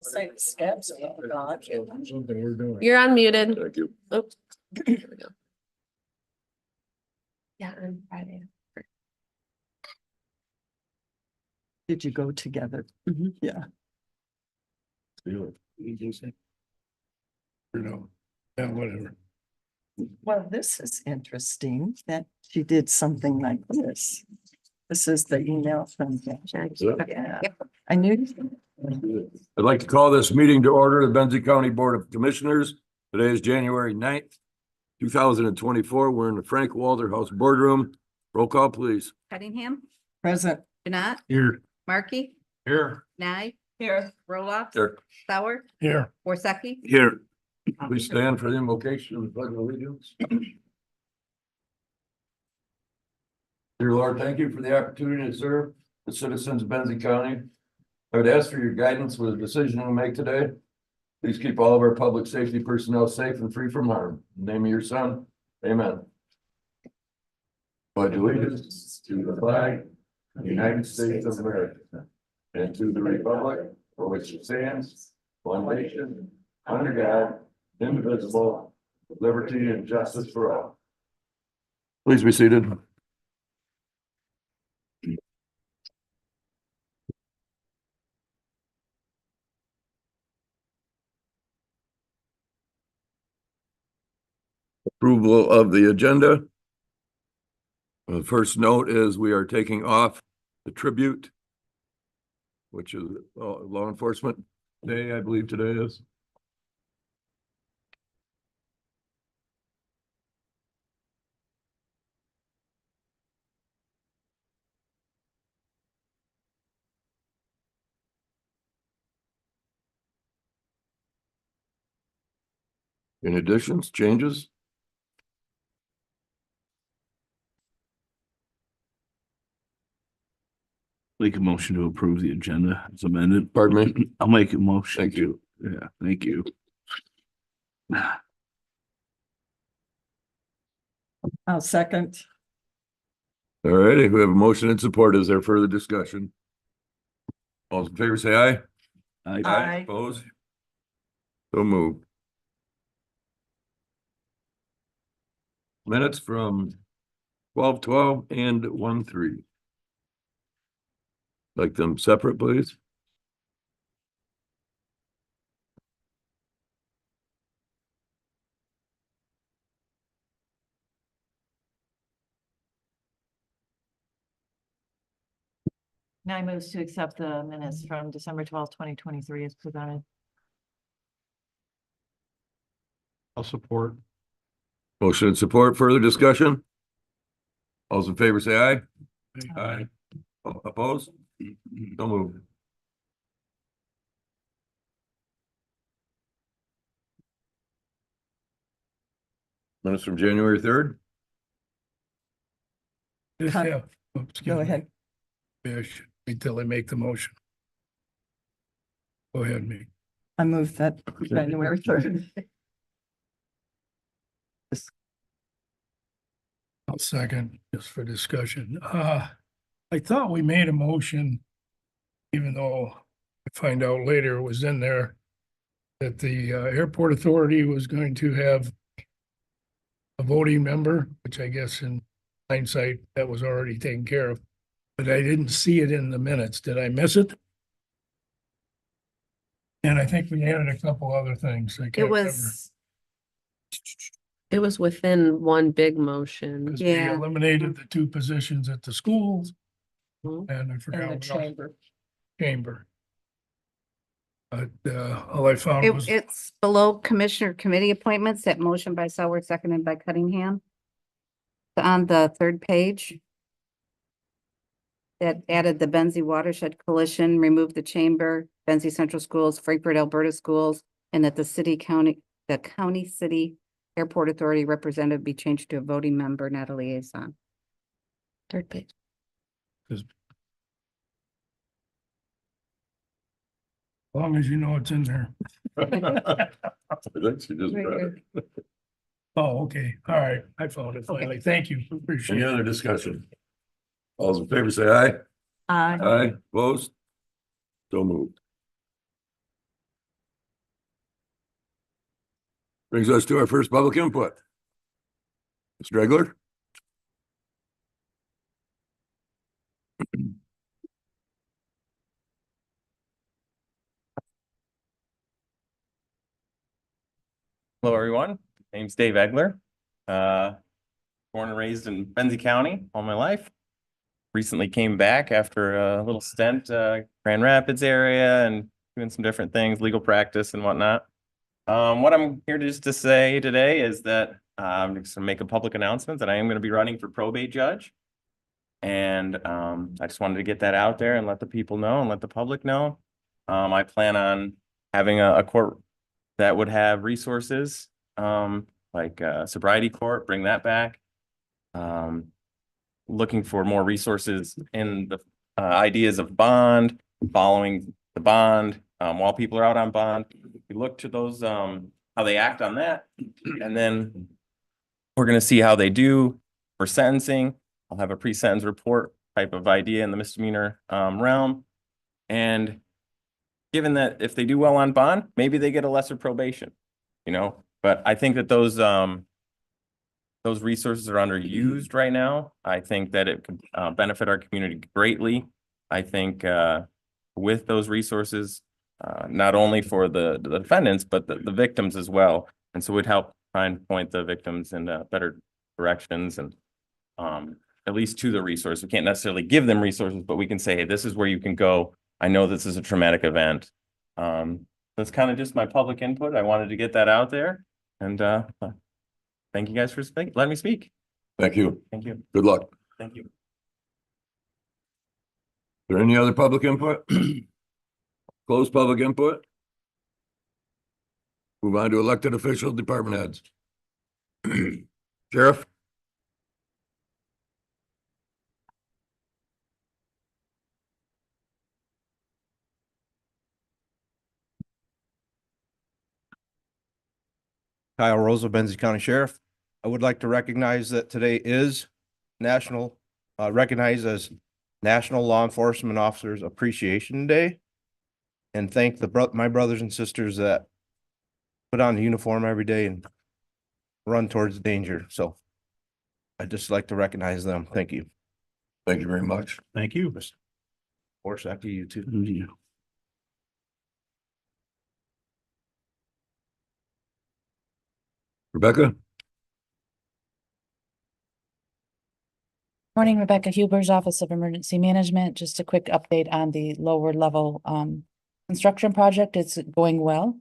Say the scabs are all gone. Something we're doing. You're unmuted. Thank you. Oops. There we go. Yeah, on Friday. Did you go together? Mhm. Yeah. Feel it. You know, yeah, whatever. Well, this is interesting that she did something like this. This is the email from. Yeah, I knew. I'd like to call this meeting to order, the Benzie County Board of Commissioners. Today is January 9th, 2024. We're in the Frank Walter House Boardroom. Roll call, please. Cunningham, Present. Janat, Here. Markey, Here. Nye, Here. Roloff, Here. Sauer, Here. Worsakki. Here. Please stand for the invocation of the pledge of allegiance. Dear Lord, thank you for the opportunity to serve the citizens of Benzie County. I would ask for your guidance with the decision we make today. Please keep all of our public safety personnel safe and free from harm. In the name of your son, amen. Pledge allegiance to the flag of the United States of America and to the republic for which it stands, one nation, under God, indivisible, with liberty and justice for all. Please be seated. Approval of the agenda. The first note is we are taking off the tribute, which is Law Enforcement Day, I believe today is. Any additions, changes? Make a motion to approve the agenda as amended. Pardon me? I'll make a motion. Thank you. Yeah, thank you. I'll second. All righty, we have a motion and support. Is there further discussion? All in favor, say aye. Aye. Opposed? So moved. Minutes from 12:12 and 1:3. Like them separate, please. Now I move to accept the minutes from December 2023 as presented. I'll support. Motion and support, further discussion? All in favor, say aye. Aye. Opposed? So moved. Minutes from January 3rd? Just Huh. have- excuse Go me. ahead. Fish until they make the motion. Go ahead, me. I moved that January 3rd. I'll second, just for discussion. I thought we made a motion, even though I find out later it was in there, that the airport authority was going to have a voting member, which I guess in hindsight, that was already taken care of. But I didn't see it in the minutes. Did I miss it? And I think we added a couple other things. I It can't remember. It was within one big motion. 'Cause we Yeah. eliminated the two positions at the schools. Mhm. And I forgot And the what else. chamber. Chamber. But all I found was, It's below Commissioner Committee appointments, that motion by Sauer, seconded by Cunningham. On the third page. That added the Benzie Watershed Coalition, removed the chamber, Benzie Central Schools, Frankfurt, Alberta Schools, and that the county city airport authority representative be changed to a voting member, not a liaison. Third page. as long as you know it's in there. I think she just Right read it. Oh, okay. All right. I found it finally. Thank you. Appreciate Any it. other discussion? All in favor, say aye. Aye. Aye, opposed? So moved. Brings us to our first public input. Mr. Dregler? Hello, everyone. Name's Dave Egler. Born and raised in Benzie County all my life. Recently came back after a little stint, Grand Rapids area and doing some different things, legal practice and whatnot. What I'm here just to say today is that I'm just gonna make a public announcement that I am gonna be running for probate judge. And I just wanted to get that out there and let the people know and let the public know. I plan on having a court that would have resources, like sobriety court, bring that back. Looking for more resources in the ideas of bond, following the bond, while people are out on bond. We look to those, how they act on that. And then we're gonna see how they do for sentencing. I'll have a pre-sentence report type of idea in the misdemeanor realm. And given that if they do well on bond, maybe they get a lesser probation, you know, but I think that those resources are underused right now. I think that it could benefit our community greatly. I think with those resources, not only for the defendants, but the victims as well. And so it would help try and point the victims in better directions and at least to the resource. We can't necessarily give them resources, but we can say, hey, this is where you can go. I know this is a traumatic event. That's kind of just my public input. I wanted to get that out there. And thank you guys for letting me speak. Thank you. Thank you. Good luck. Is Thank you. there any other public input? Closed public input? Move on to elected official department heads. Sheriff? Kyle Rosa, Benzie County Sheriff. I would like to recognize that today is recognized as National Law Enforcement Officers Appreciation Day. And thank my brothers and sisters that put on the uniform every day and run towards danger. So I'd just like to recognize them. Thank you. Thank you very much. Thank you. Of course, after you too. Yeah. Rebecca? Morning, Rebecca Huber's Office of Emergency Management. Just a quick update on the lower level construction project. It's going well.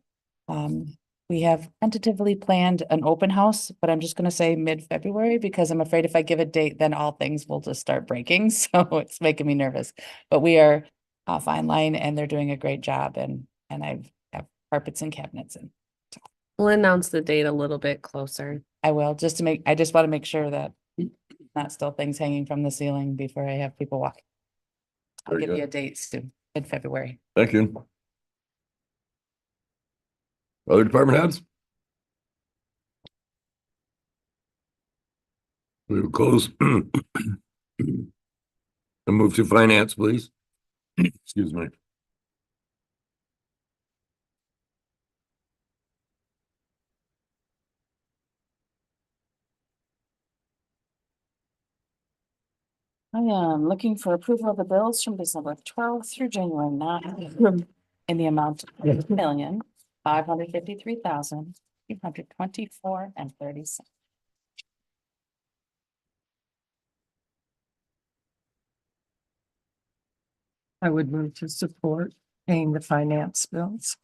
We have tentatively planned an open house, but I'm just going to say mid-February because I'm afraid if I give a date, then all things will just start breaking. So it's making me nervous. But we are fine line and they're doing a great job. And I have carpets and cabinets and We'll announce the date a little bit closer. I will I just want to make sure that not still things hanging from the ceiling before I have people walk. I'll Very give you good. a date soon, mid-February. Thank you. Other department heads? We will close. And move to finance, please. Excuse me. I am looking for approval of the bills from December 12th through January 9th in the amount of $1,553,224.30. I would move to support paying the finance bills.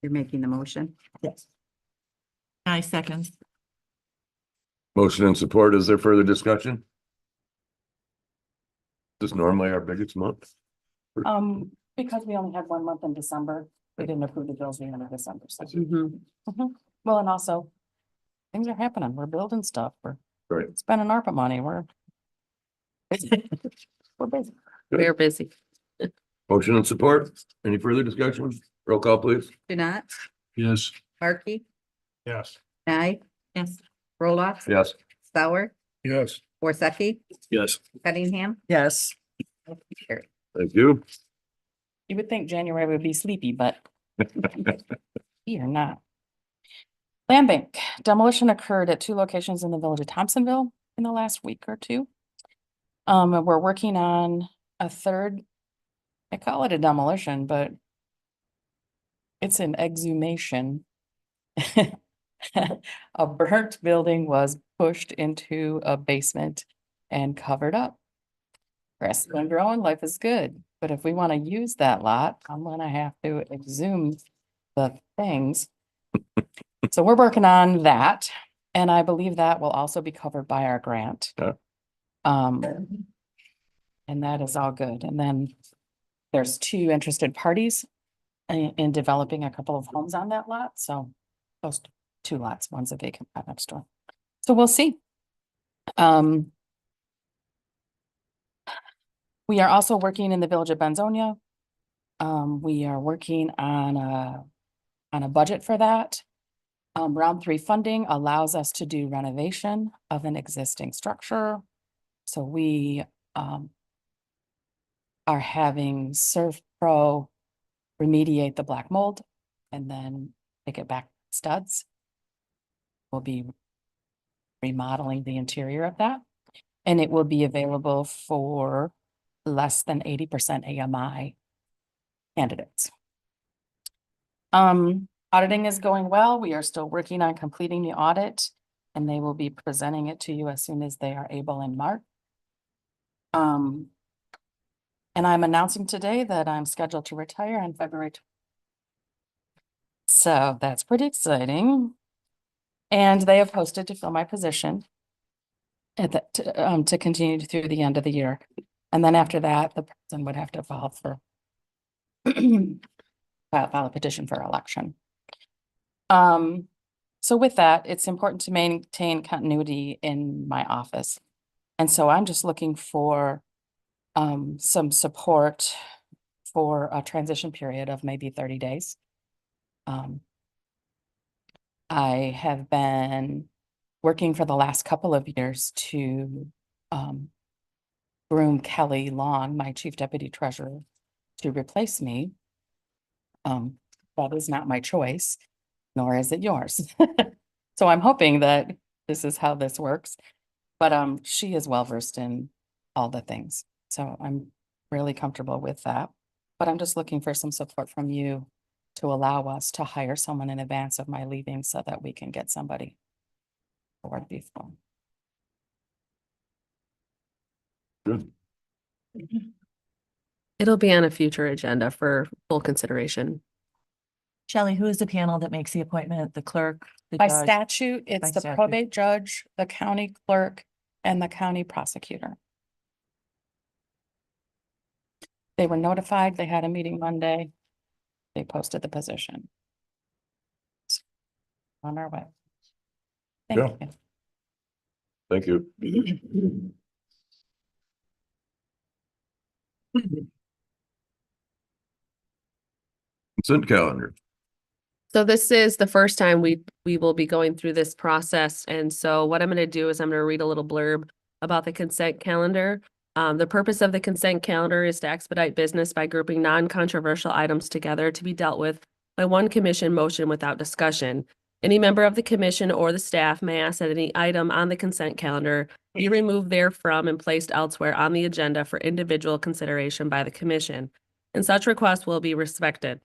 You're making the motion. Yes. I second. Motion and support. Is there further discussion? This is normally our biggest month. Because we only had 1 month in December, we didn't approve the bills in December. So. Mhm. Well, and also things are happening. We're building stuff. We're Right. spending ARPA money. We're busy. We're busy. Motion and support. Any further discussion? Roll call, please. Janat, Yes. Markey, Yes. Nye, Yes. Roloff, Yes. Sauer, Yes. Worsakki, Yes. Cunningham. Yes. Carried. Thank you. You would think January would be sleepy, but we are not. Land bank demolition occurred at 2 locations in the village of Thompsonville in the last week or two. And we're working on a third. I call it a demolition, but it's an exhumation. A burnt building was pushed into a basement and covered up. Grass has been growing, life is good, but if we want to use that lot, I'm gonna have to exhume the things. So we're working on that, and I believe that will also be covered by our grant. Yeah. And that is all good. And then there's 2 interested parties in developing a couple of homes on that lot, so those 2 lots, one's a vacant lot next door. So we'll see. We are also working in the village of Benzonia. We are working on a budget for that. Round 3 funding allows us to do renovation of an existing structure. So we are having Surf Pro remediate the black mold and then take it back studs. We'll be remodeling the interior of that, and it will be available for less than 80% AMI candidates. Auditing is going well. We are still working on completing the audit, and they will be presenting it to you as soon as they are able in March. And I'm announcing today that I'm scheduled to retire on February. So that's pretty exciting. And they have posted to fill my position at the, to continue through the end of the year. And then after that, the person would have to file for file a petition for election. So with that, it's important to maintain continuity in my office. And so I'm just looking for some support for a transition period of maybe 30 days. I have been working for the last couple of years to groom Kelly Long, my chief deputy treasurer, to replace me. That is not my choice, nor is it yours. So I'm hoping that this is how this works. But she is well versed in all the things. So I'm really comfortable with that. But I'm just looking for some support from you to allow us to hire someone in advance of my leaving so that we can get somebody forward before. Good. It'll be on a future agenda for full consideration. Shelley, who is the panel that makes the appointment? The clerk? the By judge? statute, By it's the statute. probate judge, the county clerk, and the county prosecutor. They were notified, they had a meeting Monday. They posted the position. On our way. Yeah. Thank you. Thank you. Consent calendar. So this is the first time we will be going through this process. And so what I'm going to do is I'm going to read a little blurb about the consent calendar. The purpose of the consent calendar is to expedite business by grouping non-controversial items together to be dealt with by one commission motion without discussion. Any member of the commission or the staff may ask that any item on the consent calendar be removed therefrom and placed elsewhere on the agenda for individual consideration by the commission, and such requests will be respected.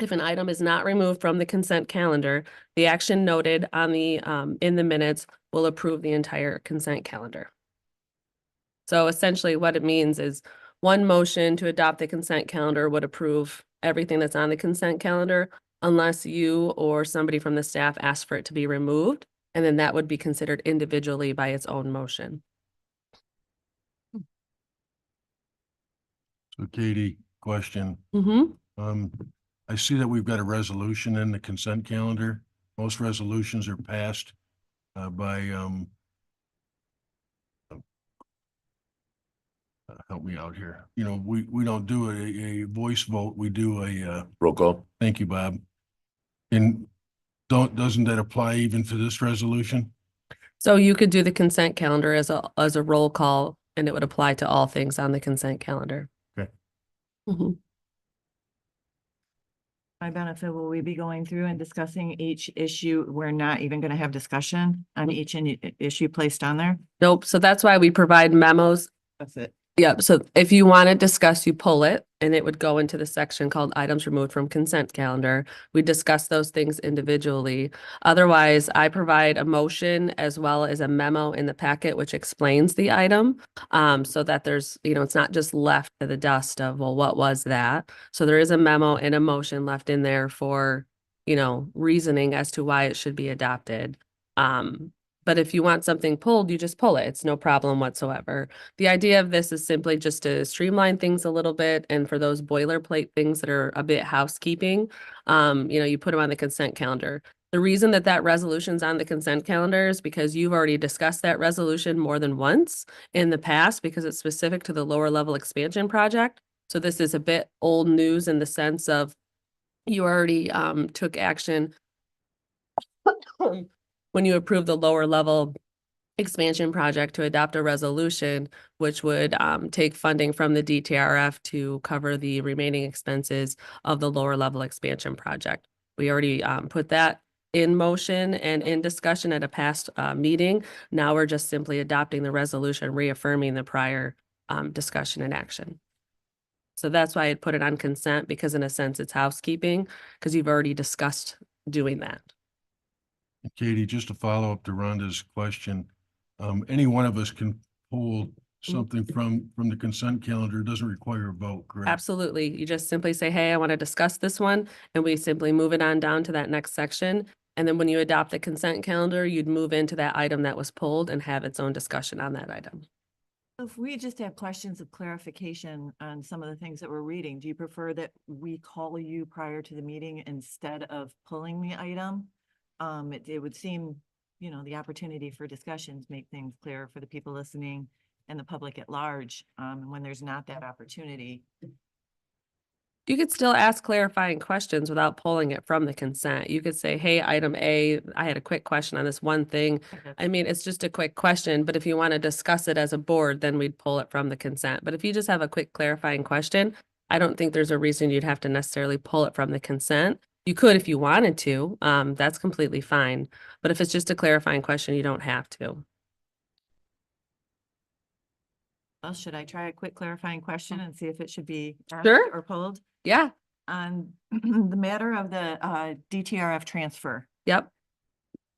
If an item is not removed from the consent calendar, the action noted on the in the minutes will approve the entire consent calendar. So essentially what it means is one motion to adopt the consent calendar would approve everything that's on the consent calendar unless you or somebody from the staff asks for it to be removed, and then that would be considered individually by its own motion. So Katie, question. Mm-hmm. I see that we've got a resolution in the consent calendar. Most resolutions are passed by help me out here. You know, we don't do a voice vote. We do a Roll call. thank you, Bob. And doesn't that apply even for this resolution? So you could do the consent calendar as a roll call, and it would apply to all things on the consent calendar. Okay. Mm-hmm. My benefit, will we be going through and discussing each issue? We're not even gonna have discussion on each issue placed on there? Nope. So that's why we provide memos. That's it. Yep. So if you want to discuss, you pull it and it would go into the section called items removed from consent calendar. We discuss those things individually. Otherwise, I provide a motion as well as a memo in the packet, which explains the item. So that there's, it's not just left to the dust of, well, what was that? So there is a memo and a motion left in there for, reasoning as to why it should be adopted. But if you want something pulled, you just pull it. It's no problem whatsoever. The idea of this is simply just to streamline things a little bit. And for those boilerplate things that are a bit housekeeping, you put them on the consent calendar. The reason that that resolution's on the consent calendar is because you've already discussed that resolution more than once in the past because it's specific to the lower level expansion project. So this is a bit old news in the sense of you already took action when you approve the lower level expansion project to adopt a resolution, which would take funding from the DTRF to cover the remaining expenses of the lower level expansion project. We already put that in motion and in discussion at a past meeting. Now we're just simply adopting the resolution, reaffirming the prior discussion and action. So that's why I'd put it on consent, because in a sense it's housekeeping, because you've already discussed doing that. Katie, just to follow up to Rhonda's question, any one of us can pull something from the consent calendar. It doesn't require a vote, correct? Absolutely. You just simply say, hey, I want to discuss this one, and we simply move it on down to that next section. And then when you adopt the consent calendar, you'd move into that item that was pulled and have its own discussion on that item. If we just have questions of clarification on some of the things that we're reading, do you prefer that we call you prior to the meeting instead of pulling the item? It would seem, the opportunity for discussions make things clearer for the people listening and the public at large. And when there's not that opportunity. You could still ask clarifying questions without pulling it from the consent. You could say, hey, item A, I had a quick question on this one thing. I mean, it's just a quick question, but if you want to discuss it as a board, then we'd pull it from the consent. But if you just have a quick clarifying question, I don't think there's a reason you'd have to necessarily pull it from the consent. You could if you wanted to, that's completely fine. But if it's just a clarifying question, you don't have to. Well, should I try a quick clarifying question and see if it should be asked Sure. or pulled? Yeah. On the matter of the DTRF transfer. Yep.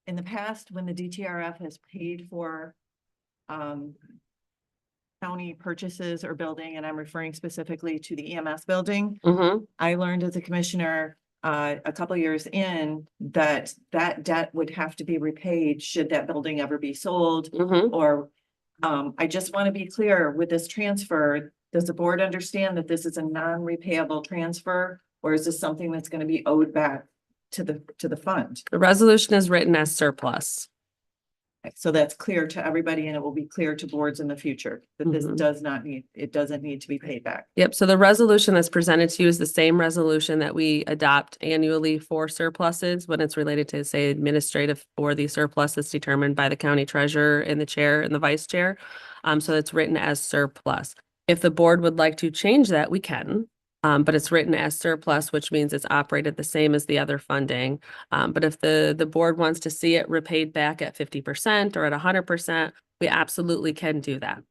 In the past, when the DTRF has paid for county purchases or building, and I'm referring specifically to the EMS building, Mm-hmm. I learned as a commissioner a couple of years in that debt would have to be repaid should that building ever be sold. Mm-hmm. Or I just want to be clear with this transfer, does the board understand that this is a non-repayable transfer? Or is this something that's going to be owed back to the fund? The resolution is written as surplus. So that's clear to everybody and it will be clear to boards in the future that this Mhm. doesn't need to be paid back. Yep. So the resolution that's presented to you is the same resolution that we adopt annually for surpluses when it's related to, say, administrative or the surplus that's determined by the county treasurer and the chair and the vice chair. So it's written as surplus. If the board would like to change that, we can. But it's written as surplus, which means it's operated the same as the other funding. But if the board wants to see it repaid back at 50% or at 100%, we absolutely can do that.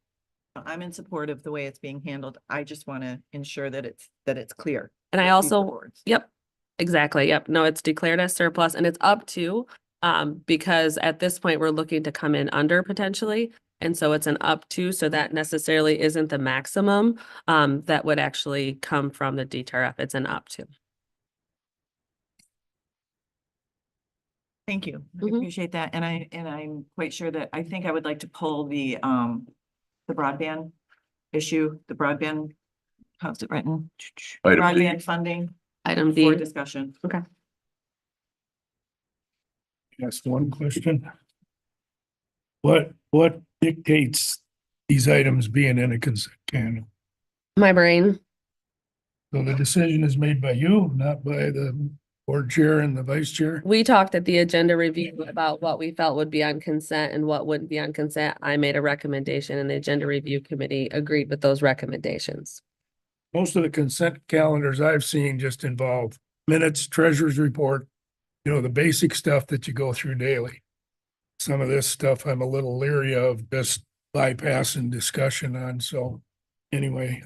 I'm in support of the way it's being handled. I just want to ensure that it's clear. And I for future also, boards. yep, exactly. Yep. No, it's declared as surplus and it's up to, because at this point, we're looking to come in under potentially. And so it's an up to, so that necessarily isn't the maximum that would actually come from the DTRF. It's an up to. Thank you. I Mhm. appreciate that. And I'm quite sure that I think I would like to pull the broadband issue, the broadband, how's it written? Item D. Broadband funding Item for D. discussion. Ask one question. What dictates these items being in a consent calendar? My brain. So the decision is made by you, not by the board chair and the vice chair? We talked at the agenda review about what we felt would be on consent and what wouldn't be on consent. I made a recommendation and the agenda review committee agreed with those recommendations. Most of the consent calendars I've seen just involve minutes, treasurer's report, you know, the basic stuff that you go through daily. Some of this stuff I'm a little leery of just bypassing discussion on, so anyway,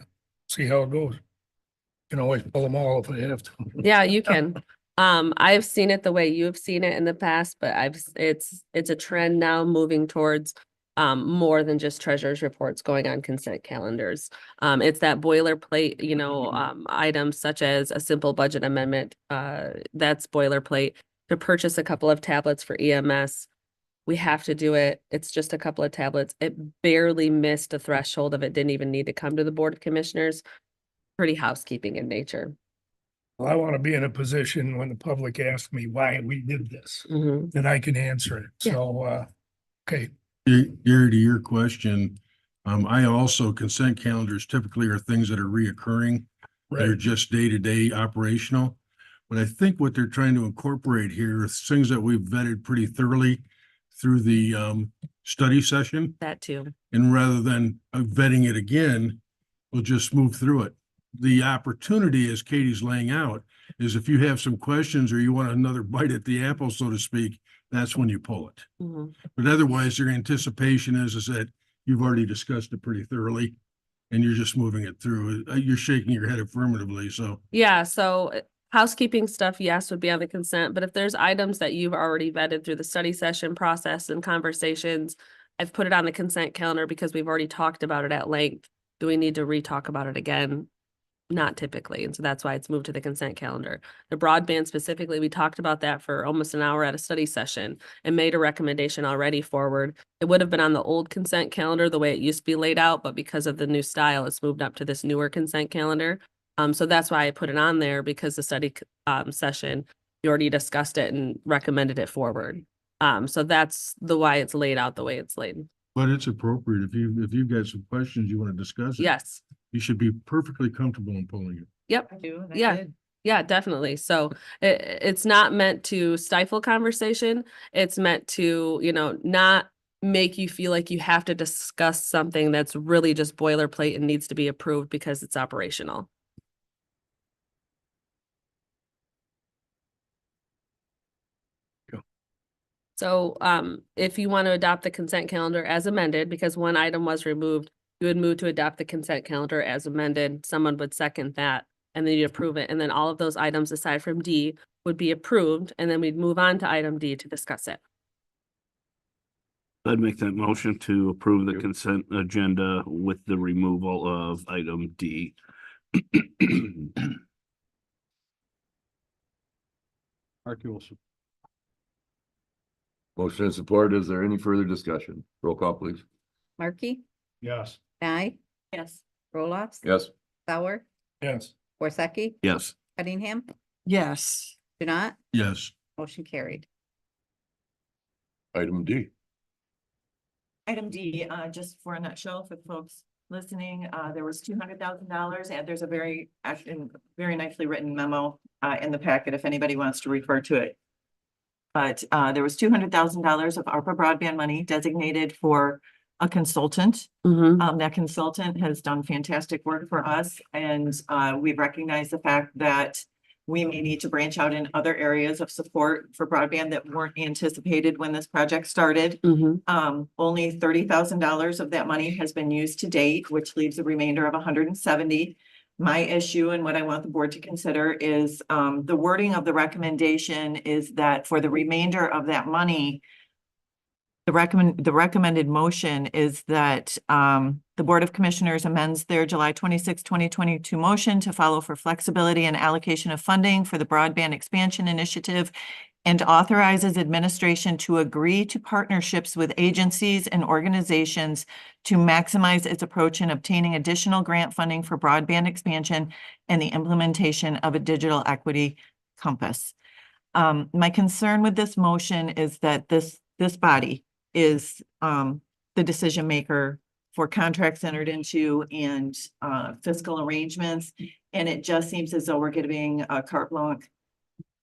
see how it goes. You can always pull them all if I have to. Yeah, you can. I've seen it the way you've seen it in the past, but it's a trend now moving towards more than just treasurer's reports going on consent calendars. It's that boilerplate, you know, items such as a simple budget amendment, that's boilerplate. To purchase a couple of tablets for EMS, we have to do it. It's just a couple of tablets. It barely missed a threshold of it didn't even need to come to the Board of Commissioners. Pretty housekeeping in nature. Well, I want to be in a position when the public asks me why we did this, Mhm. that I can answer it. Yeah. So, okay, Gary, to your question, I also consent calendars typically are things that are reoccurring. They're right. just day-to-day operational. But I think what they're trying to incorporate here is things that we've vetted pretty thoroughly through the study session. That too. And rather than vetting it again, we'll just move through it. The opportunity, as Katie's laying out, is if you have some questions or you want another bite at the apple, so to speak, that's when you pull it. Mhm. But otherwise, your anticipation is that you've already discussed it pretty thoroughly and you're just moving it through. You're shaking your head affirmatively, so. Yeah, so housekeeping stuff, yes, would be on the consent, but if there's items that you've already vetted through the study session process and conversations, I've put it on the consent calendar because we've already talked about it at length. Do we need to re-talk about it again? Not typically, and so that's why it's moved to the consent calendar. The broadband specifically, we talked about that for almost an hour at a study session and made a recommendation already forward. It would have been on the old consent calendar, the way it used to be laid out, but because of the new style, it's moved up to this newer consent calendar. So that's why I put it on there, because the study session, you already discussed it and recommended it forward. So that's why it's laid out the way it's laid. But it's appropriate. If you've got some questions you want to discuss it, Yes. you should be perfectly comfortable in pulling it. Yep. I do. and I Yeah. did. Yeah, definitely. So it's not meant to stifle conversation. It's meant to, you know, not make you feel like you have to discuss something that's really just boilerplate and needs to be approved because it's operational. Go. So if you want to adopt the consent calendar as amended, because one item was removed, you would move to adopt the consent calendar as amended. Someone would second that, and then you'd approve it. And then all of those items aside from D would be approved, and then we'd move on to item D to discuss it. I'd make that motion to approve the consent agenda with the removal of item D. Mark Olson. Motion and support. Is there any further discussion? Roll call, please. Markey, Yes. Nye, Yes. Roloffs. Yes. Sauer, Yes. Worsakki, Yes. Cunningham, Yes, Janat, Yes. motion carried. Item D. Item D, just for a nutshell for the folks listening, there was $200,000 and there's a very, actually, very nicely written memo in the packet if anybody wants to refer to it. But there was $200,000 of ARPA broadband money designated for a consultant. That consultant has done fantastic work for us, and we've recognized the fact that we may need to branch out in other areas of support for broadband that weren't anticipated when this project started. Only $30,000 of that money has been used to date, which leaves a remainder of 170. My issue and what I want the board to consider is the wording of the recommendation is that for the remainder of that money, the recommended motion is that the Board of Commissioners amends their July 26, 2022 motion to follow for flexibility and allocation of funding for the broadband expansion initiative and authorizes administration to agree to partnerships with agencies and organizations to maximize its approach in obtaining additional grant funding for broadband expansion and the implementation of a digital equity compass. My concern with this motion is that this body is the decision maker for contracts entered into and fiscal arrangements. And it just seems as though we're giving a carte blanche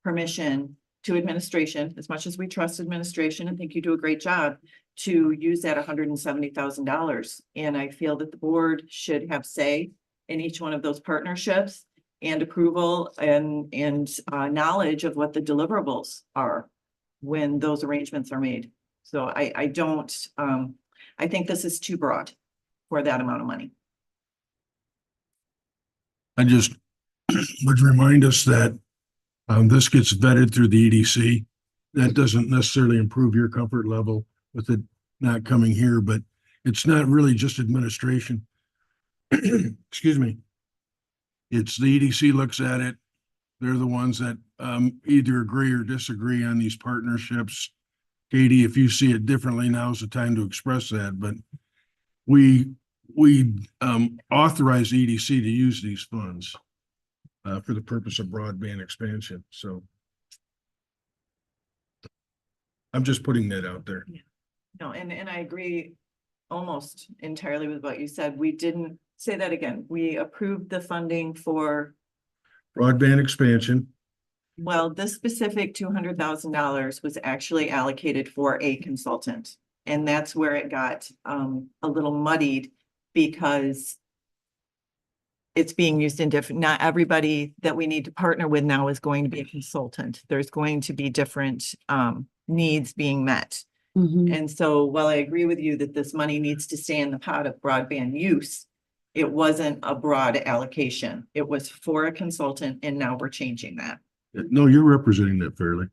permission to administration, as much as we trust administration and think you do a great job, to use that $170,000. And I feel that the board should have say in each one of those partnerships and approval and knowledge of what the deliverables are when those arrangements are made. So I don't, I think this is too broad for that amount of money. I just would remind us that this gets vetted through the EDC. That doesn't necessarily improve your comfort level with it not coming here, but it's not really just administration. Excuse me. It's the EDC looks at it. They're the ones that either agree or disagree on these partnerships. Katie, if you see it differently, now's the time to express that, but we authorize EDC to use these funds for the purpose of broadband expansion, so I'm just putting that out there. No, and I agree almost entirely with what you said. We didn't say that again. We approved the funding for, Broadband expansion, well, this specific $200,000 was actually allocated for a consultant. And that's where it got a little muddied because it's being used in different, not everybody that we need to partner with now is going to be a consultant. There's going to be different needs being met. And so while I agree with you that this money needs to stay in the pot of broadband use, it wasn't a broad allocation. It was for a consultant, and now we're changing that. no, you're representing that fairly.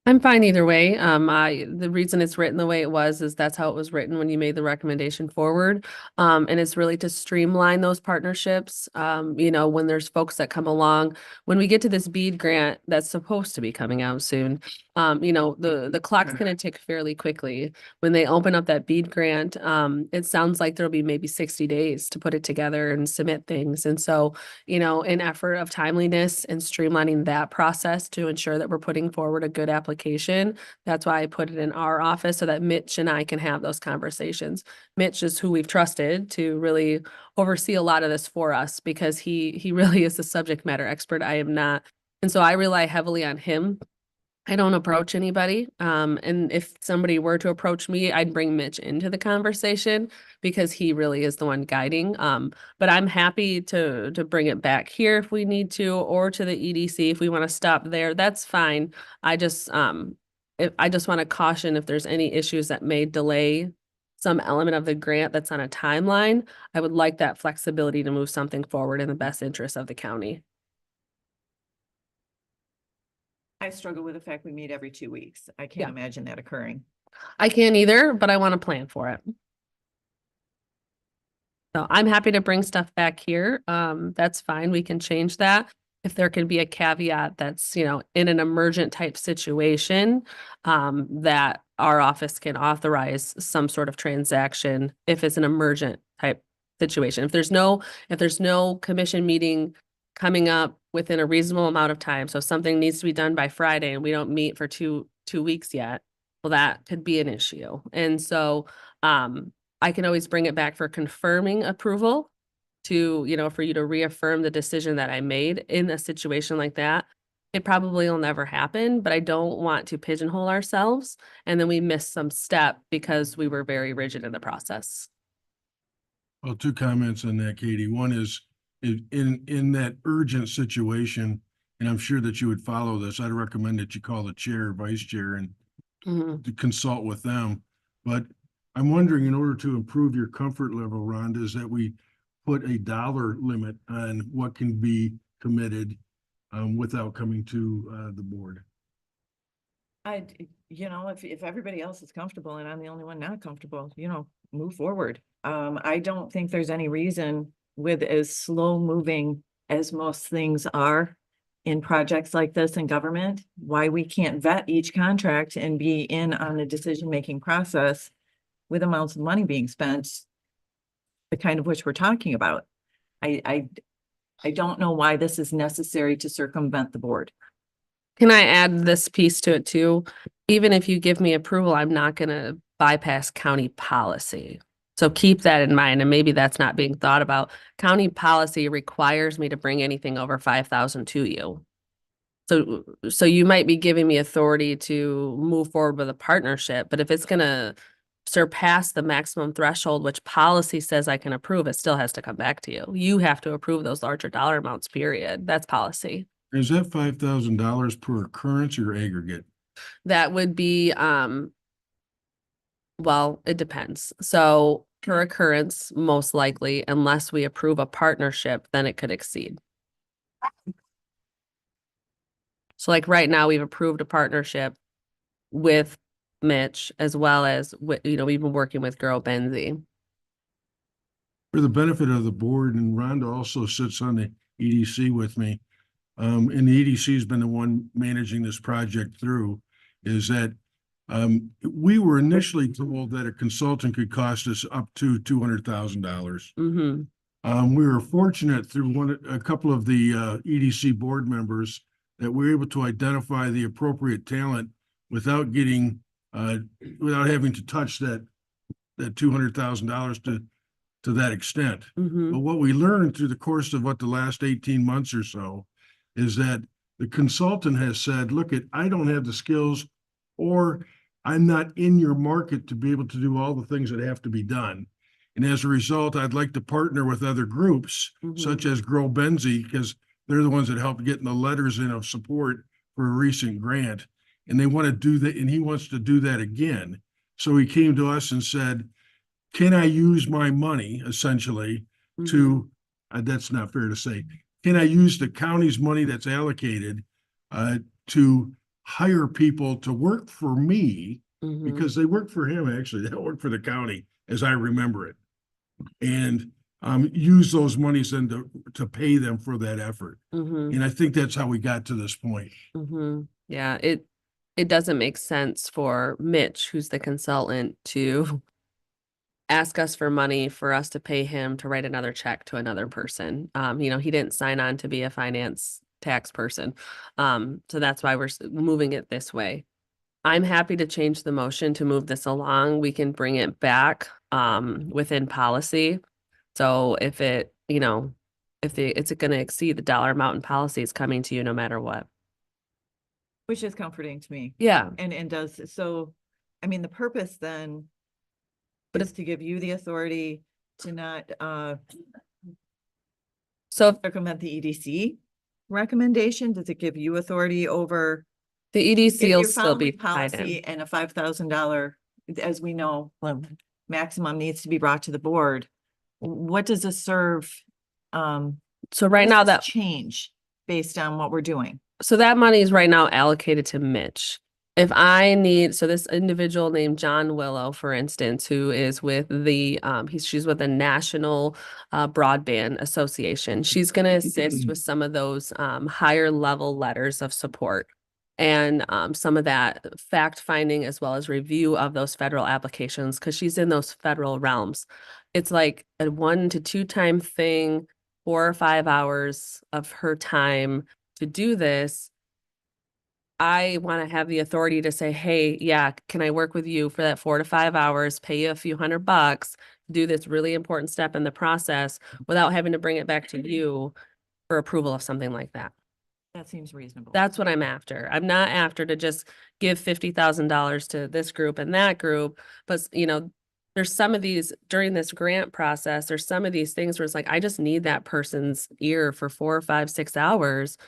I'm fine either way. The reason it's written the way it was is that's how it was written when you made the recommendation forward. And it's really to streamline those partnerships. You know, when there's folks that come along, when we get to this BEAD grant that's supposed to be coming out soon, you know, the clock's going to tick fairly quickly. When they open up that BEAD grant, it sounds like there'll be maybe 60 days to put it together and submit things. And so, you know, in effort of timeliness and streamlining that process to ensure that we're putting forward a good application, that's why I put it in our office so that Mitch and I can have those conversations. Mitch is who we've trusted to really oversee a lot of this for us because he really is the subject matter expert. I am not. And so I rely heavily on him. I don't approach anybody. And if somebody were to approach me, I'd bring Mitch into the conversation because he really is the one guiding. But I'm happy to bring it back here if we need to, or to the EDC if we want to stop there. That's fine. I just want to caution if there's any issues that may delay some element of the grant that's on a timeline. I would like that flexibility to move something forward in the best interest of the county. I struggle with the fact we meet every 2 weeks. I can't Yeah. imagine that occurring. I can't either, but I want to plan for it. So I'm happy to bring stuff back here. That's fine. We can change that. If there could be a caveat that's, you know, in an emergent type situation, that our office can authorize some sort of transaction if it's an emergent type situation. If there's no commission meeting coming up within a reasonable amount of time, so something needs to be done by Friday and we don't meet for two weeks yet, well, that could be an issue. And so I can always bring it back for confirming approval to, you know, for you to reaffirm the decision that I made in a situation like that. It probably will never happen, but I don't want to pigeonhole ourselves and then we miss some step because we were very rigid in the process. Well, two comments on that, Katie. One is in that urgent situation, and I'm sure that you would follow this, I'd recommend that you call the chair, vice chair, and to consult with them. But I'm wondering, in order to improve your comfort level, Rhonda, is that we put a dollar limit on what can be committed without coming to the board. You know, if everybody else is comfortable and I'm the only one not comfortable, you know, move forward. I don't think there's any reason with as slow moving as most things are in projects like this in government, why we can't vet each contract and be in on the decision-making process with amounts of money being spent, the kind of which we're talking about. I don't know why this is necessary to circumvent the board. Can I add this piece to it too? Even if you give me approval, I'm not going to bypass county policy. So keep that in mind. And maybe that's not being thought about. County policy requires me to bring anything over 5,000 to you. So you might be giving me authority to move forward with a partnership, but if it's going to surpass the maximum threshold, which policy says I can approve, it still has to come back to you. You have to approve those larger dollar amounts, period. That's policy. Is that $5,000 per occurrence or aggregate? That would be, well, it depends. So per occurrence, most likely, unless we approve a partnership, then it could exceed. So like right now, we've approved a partnership with Mitch as well as, we've been working with Girl Benzie. For the benefit of the board, and Rhonda also sits on the EDC with me. And the EDC has been the one managing this project through, is that we were initially told that a consultant could cost us up to $200,000. Mm-hmm. We were fortunate through a couple of the EDC board members that we were able to identify the appropriate talent without getting, without having to touch that $200,000 to that extent. Mm-hmm. But what we learned through the course of the last 18 months or so is that the consultant has said, look, I don't have the skills, or I'm not in your market to be able to do all the things that have to be done. And as a result, I'd like to partner with other groups such as Grow Benzie, because they're the ones that helped getting the letters in of support for a recent grant. And they want to do that, and he wants to do that again. So he came to us and said, can I use my money essentially to, that's not fair to say, can I use the county's money that's allocated to hire people to work for me? Because they work for him, actually, they don't work for the county, as I remember it. And use those monies then to pay them for that effort. And I think that's how we got to this point. Yeah, it doesn't make sense for Mitch, who's the consultant, to ask us for money for us to pay him to write another check to another person. He didn't sign on to be a finance tax person. So that's why we're moving it this way. I'm happy to change the motion to move this along. We can bring it back within policy. So if it's going to exceed the dollar amount in policy, it's coming to you no matter what. Which is comforting to me. Yeah. And does, so, I mean, the purpose then is to give you the authority to not circumvent the EDC recommendation. Does it give you authority over? The If EDC you're will still be following tied in. policy and a $5,000, as we know, maximum needs to be brought to the board, what does this serve? So right now that change based on what we're doing. So that money is right now allocated to Mitch. If I need, so this individual named John Willow, for instance, who is with the, she's with the National Broadband Association. She's going to assist with some of those higher level letters of support and some of that fact finding as well as review of those federal applications, because she's in those federal realms. It's like a 1 to 2 time thing, 4 or 5 hours of her time to do this. I want to have the authority to say, hey, yeah, can I work with you for that 4 to 5 hours, pay you a few $100, do this really important step in the process without having to bring it back to you for approval of something like that. That seems reasonable. That's what I'm after. I'm not after to just give $50,000 to this group and that group, but there's some of these during this grant process, there's some of these things where it's like, I just need that person's ear for 4 or 5, 6 hours.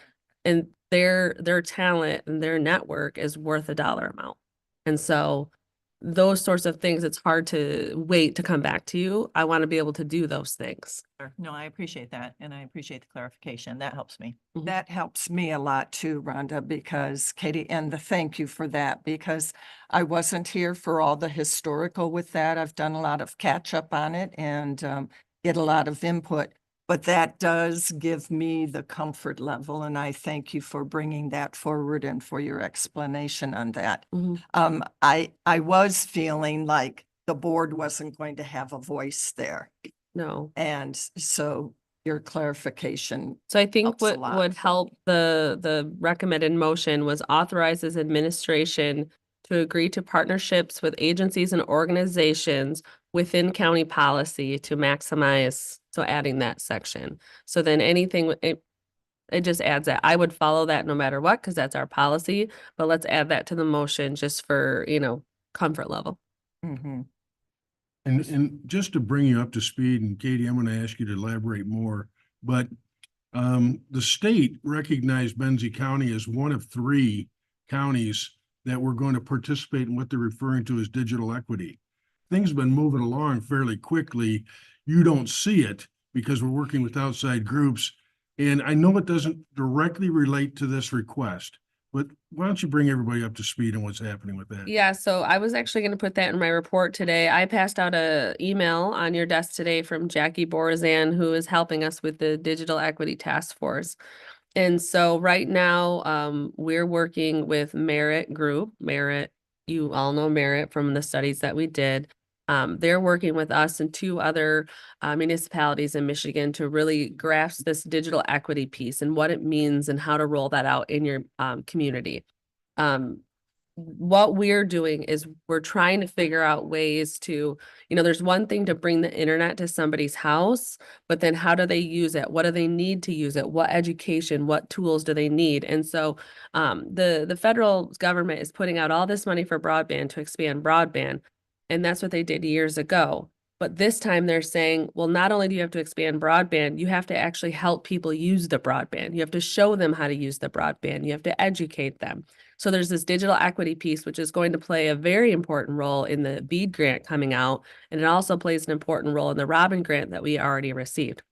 And their talent and their network is worth a dollar amount. And so those sorts of things, it's hard to wait to come back to you. I want to be able to do those things. No, I appreciate that. And I appreciate the clarification. That helps me. That helps me a lot too, Rhonda, because Katie, and thank you for that, because I wasn't here for all the historical with that. I've done a lot of catch up on it and get a lot of input. But that does give me the comfort level, and I thank you for bringing that forward and for your explanation on that. I was feeling like the board wasn't going to have a voice there. No. And so your clarification. So I think helps a what lot would for help the recommended motion was authorizes administration to agree to partnerships with agencies and organizations within county policy to maximize, so adding that section. So then anything, it just adds that. I would follow that no matter what, because that's our policy, but let's add that to the motion just for, comfort level. And just to bring you up to speed, and Katie, I'm going to ask you to elaborate more, but the state recognized Benzie County as one of 3 counties that were going to participate in what they're referring to as digital equity. Things have been moving along fairly quickly. You don't see it because we're working with outside groups. And I know it doesn't directly relate to this request, but why don't you bring everybody up to speed on what's happening with that? Yeah, so I was actually going to put that in my report today. I passed out a email on your desk today from Jackie Borzan, who is helping us with the Digital Equity Task Force. And so right now, we're working with Merit Group. Merit, you all know Merit from the studies that we did. They're working with us and 2 other municipalities in Michigan to really grasp this digital equity piece and what it means and how to roll that out in your community. What we're doing is we're trying to figure out ways to, there's one thing to bring the internet to somebody's house, but then how do they use it? What do they need to use it? What education, what tools do they need? And so the federal government is putting out all this money for broadband to expand broadband. And that's what they did years ago. But this time they're saying, well, not only do you have to expand broadband, you have to actually help people use the broadband. You have to show them how to use the broadband. You have to educate them. So there's this digital equity piece, which is going to play a very important role in the BEAD grant coming out. And it also plays an important role in the Robin grant that we already received.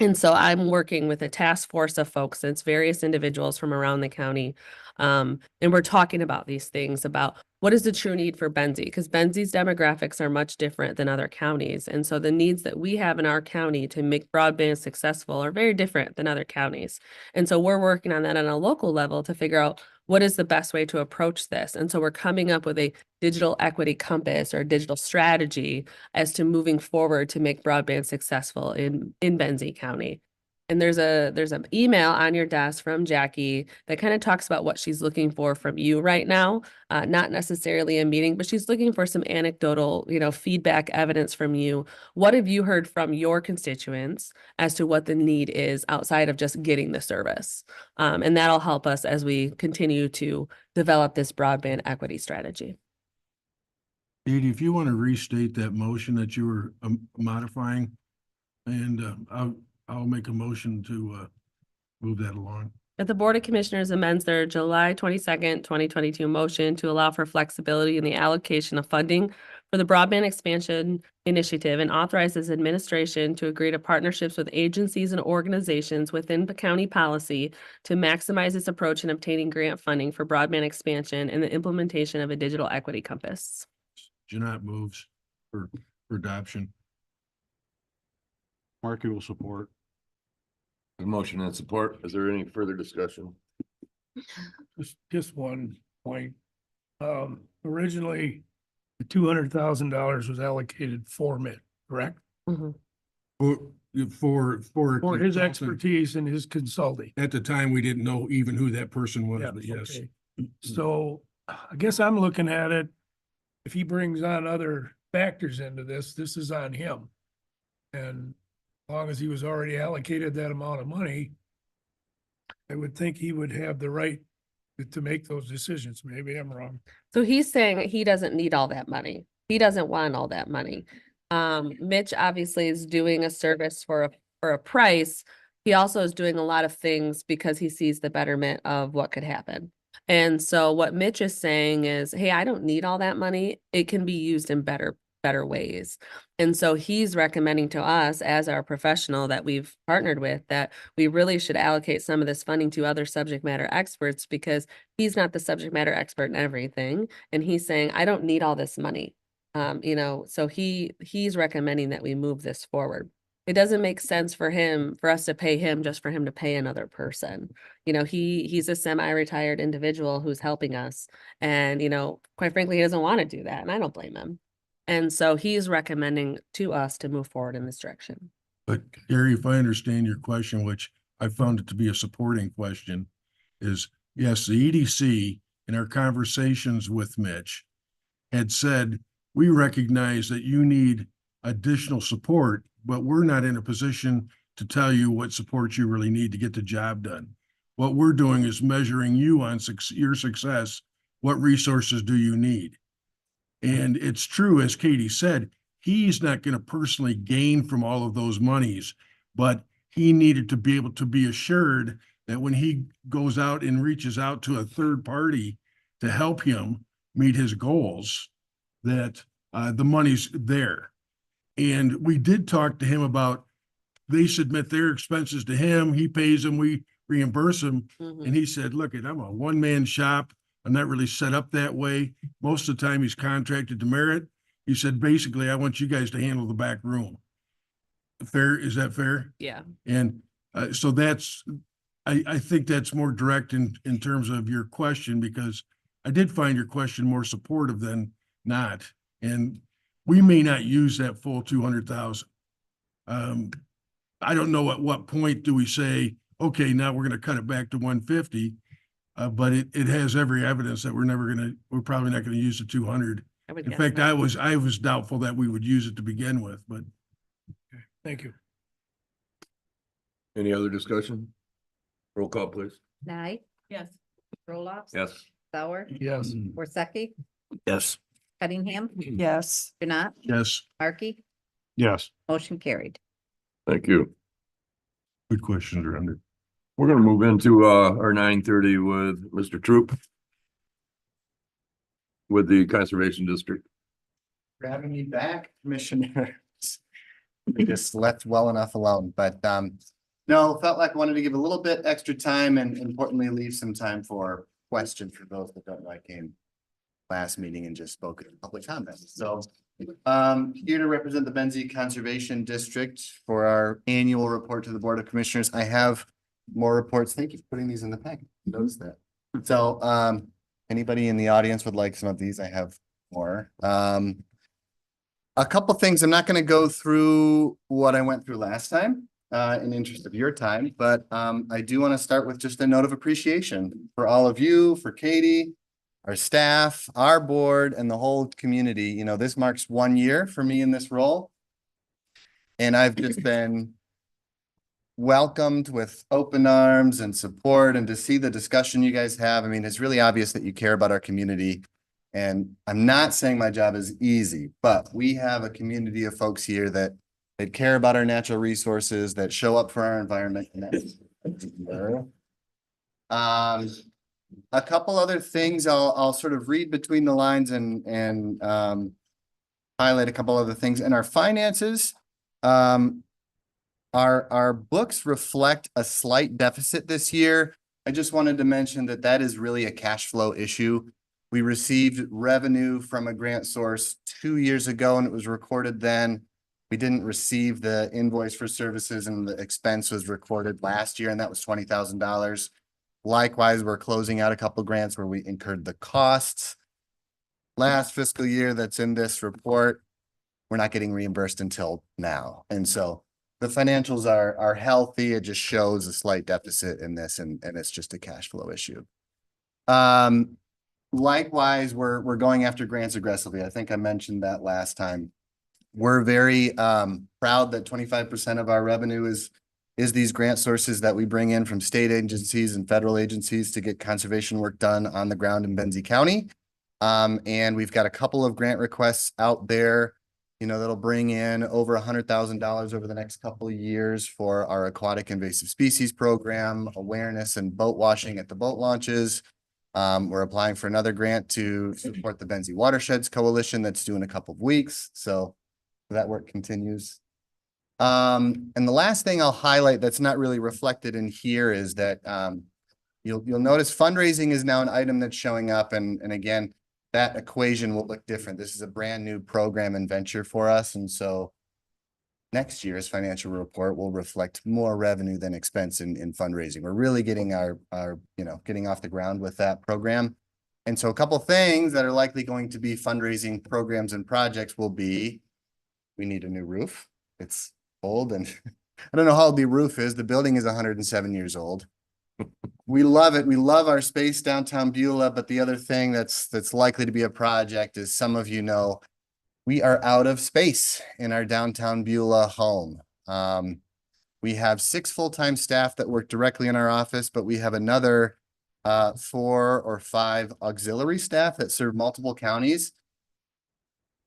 And so I'm working with a task force of folks, and it's various individuals from around the county. And we're talking about these things, about what is the true need for Benzie, because Benzie's demographics are much different than other counties. And so the needs that we have in our county to make broadband successful are very different than other counties. And so we're working on that on a local level to figure out what is the best way to approach this. And so we're coming up with a digital equity compass or digital strategy as to moving forward to make broadband successful in Benzie County. And there's an email on your desk from Jackie that kind of talks about what she's looking for from you right now, not necessarily a meeting, but she's looking for some anecdotal, feedback evidence from you. What have you heard from your constituents as to what the need is outside of just getting the service? And that'll help us as we continue to develop this broadband equity strategy. Katie, if you want to restate that motion that you were modifying, and I'll make a motion to move that along. That the Board of Commissioners amends their July 22nd, 2022 motion to allow for flexibility in the allocation of funding for the broadband expansion initiative and authorizes administration to agree to partnerships with agencies and organizations within the county policy to maximize its approach in obtaining grant funding for broadband expansion and the implementation of a digital equity compass. Janat moves for adoption. Markey will support. The motion and support. Is there any further discussion? Just one point. Originally, the $200,000 was allocated for MIT, correct? Mhm. For For his consultant. expertise and his consulting. At the time, we didn't know even who that person was, Yeah, but yes. okay. So I guess I'm looking at it, if he brings on other factors into this, this is on him. And as long as he was already allocated that amount of money, I would think he would have the right to make those decisions. Maybe I'm wrong. So he's saying he doesn't need all that money. He doesn't want all that money. Mitch obviously is doing a service for a price. He also is doing a lot of things because he sees the betterment of what could happen. And so what Mitch is saying is, hey, I don't need all that money. It can be used in better ways. And so he's recommending to us as our professional that we've partnered with that we really should allocate some of this funding to other subject matter experts, because he's not the subject matter expert in everything. And he's saying, I don't need all this money. So he's recommending that we move this forward. It doesn't make sense for us to pay him just for him to pay another person. He's a semi-retired individual who's helping us. And, quite frankly, he doesn't want to do that. And I don't blame him. And so he's recommending to us to move forward in this direction. But Gary, if I understand your question, which I found it to be a supporting question, is yes, the EDC in our conversations with Mitch had said, we recognize that you need additional support, but we're not in a position to tell you what support you really need to get the job done. What we're doing is measuring you on your success. What resources do you need? And it's true, as Katie said, he's not going to personally gain from all of those monies, but he needed to be able to be assured that when he goes out and reaches out to a third party to help him meet his goals, that the money's there. And we did talk to him about, they submit their expenses to him, he pays them, we reimburse him. And he said, look, I'm a one-man shop. I'm not really set up that way. Most of the time he's contracted to Merit. He said, basically, I want you guys to handle the back room. Fair, is that fair? Yeah. And so that's, I think that's more direct in terms of your question, because I did find your question more supportive than not. And we may not use that full 200,000. I don't know at what point do we say, okay, now we're going to cut it back to 150. But it has every evidence that we're probably not going to use the 200. I would In guess fact, not. I was doubtful that we would use it to begin with, but. Okay, thank you. Any other discussion? Roll call, please. Nye, Yes. Roloff. Yes. Sauer, Yes. Worsakki, Yes. Cunningham, Yes. Janat, Yes. Markey, Yes. motion carried. Thank you. Good questions, Rhonda. We're gonna move into our 9:30 with Mr. Troop with the Conservation District. For having me back, Commissioners. We just left well enough alone, but no, felt like I wanted to give a little bit extra time and importantly, leave some time for questions for those that don't know. I came last meeting and just spoke in public comments. So here to represent the Benzie Conservation District for our annual report to the Board of Commissioners. I have more reports. Thank you for putting these in the packet. Notice that. So anybody in the audience would like some of these? I have more. A couple things. I'm not going to go through what I went through last time in interest of your time, but I do want to start with just a note of appreciation for all of you, for Katie, our staff, our board, and the whole community. You know, this marks 1 year for me in this role. And I've just been welcomed with open arms and support, and to see the discussion you guys have. I mean, it's really obvious that you care about our community. And I'm not saying my job is easy, but we have a community of folks here that care about our natural resources, that show up for our environment. And that's a couple other things I'll sort of read between the lines and highlight a couple other things. In our finances, our books reflect a slight deficit this year. I just wanted to mention that is really a cash flow issue. We received revenue from a grant source 2 years ago and it was recorded then. We didn't receive the invoice for services and the expense was recorded last year, and that was $20,000. Likewise, we're closing out a couple grants where we incurred the costs. Last fiscal year that's in this report, we're not getting reimbursed until now. And so the financials are healthy. It just shows a slight deficit in this, and it's just a cash flow issue. Likewise, we're going after grants aggressively. I think I mentioned that last time. We're very proud that 25% of our revenue is these grant sources that we bring in from state agencies and federal agencies to get conservation work done on the ground in Benzie County. And we've got a couple of grant requests out there, you know, that'll bring in over $100,000 over the next couple of years for our aquatic invasive species program, awareness and boat washing at the boat launches. We're applying for another grant to support the Benzie Watersheds Coalition that's due in a couple of weeks. So that work continues. And the last thing I'll highlight that's not really reflected in here is that you'll notice fundraising is now an item that's showing up. And again, that equation will look different. This is a brand new program and venture for us. And so next year's financial report will reflect more revenue than expense in fundraising. We're really getting our getting off the ground with that program. And so a couple things that are likely going to be fundraising programs and projects will be, we need a new roof. It's old and I don't know how old the roof is. The building is 107 years old. We love it. We love our space downtown Beulah, but the other thing that's likely to be a project is, some of you know, we are out of space in our downtown Beulah home. We have 6 full-time staff that work directly in our office, but we have another 4 or 5 auxiliary staff that serve multiple counties.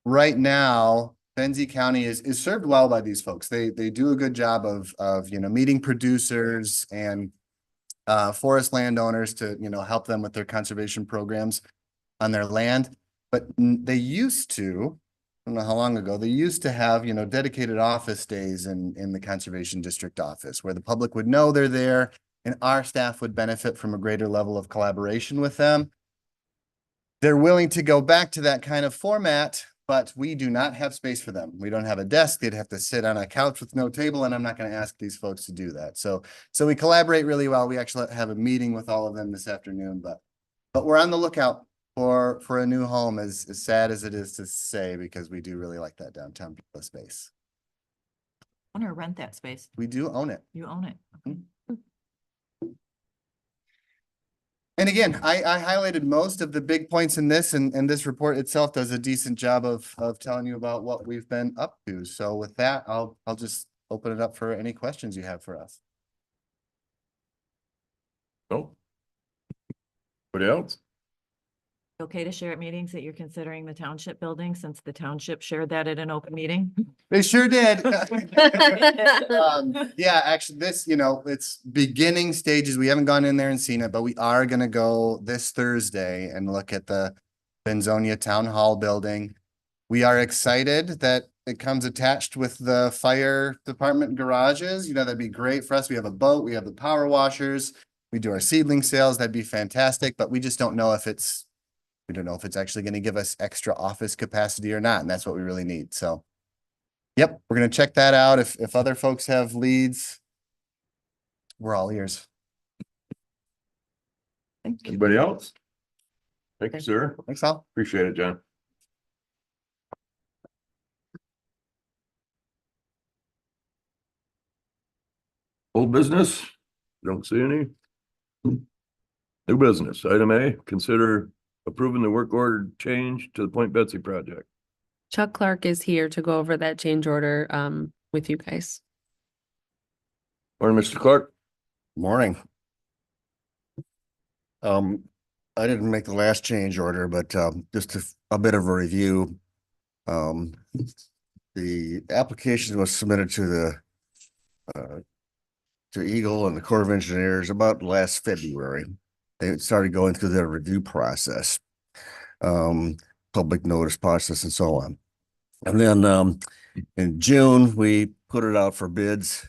Right now, Benzie County is served well by these folks. They do a good job of, you know, meeting producers and forest landowners to, you know, help them with their conservation programs on their land. But they used to, I don't know how long ago, they used to have, you know, dedicated office days in the Conservation District office where the public would know they're there and our staff would benefit from a greater level of collaboration with them. They're willing to go back to that kind of format, but we do not have space for them. We don't have a desk. They'd have to sit on a couch with no table, and I'm not going to ask these folks to do that. So we collaborate really well. We actually have a meeting with all of them this afternoon, but we're on the lookout for a new home, as sad as it is to say, because we do really like that downtown space. Own or rent that space? We do own it. You own it. Okay. And again, I highlighted most of the big points in this, and this report itself does a decent job of telling you about what we've been up to. So with that, I'll just open it up for any questions you have for us. Oh. Anybody else? Okay to share at meetings that you're considering the township building, since the township shared that at an open meeting? They sure did. Yeah, actually, this, you know, it's beginning stages. We haven't gone in there and seen it, but we are gonna go this Thursday and look at the Benzonia Town Hall building. We are excited that it comes attached with the fire department garages. You know, that'd be great for us. We have a boat, we have the power washers, we do our seedling sales. That'd be fantastic, but we just don't know if it's actually going to give us extra office capacity or not. And that's what we really need. So, yep, we're going to check that out. If other folks have leads, we're all ears. Thank you. Anybody else? Thank you, sir. Thanks, all. Appreciate it, John. Old business? Don't see any. New business, item A, consider approving the work order change to the Point Betsy project. Chuck Clark is here to go over that change order with you guys. Morning, Mr. Clark. Morning. I didn't make the last change order, but just a bit of a review. The application was submitted to Eagle and the Corps of Engineers about last February. They started going through their review process, public notice process and so on. And then in June, we put it out for bids,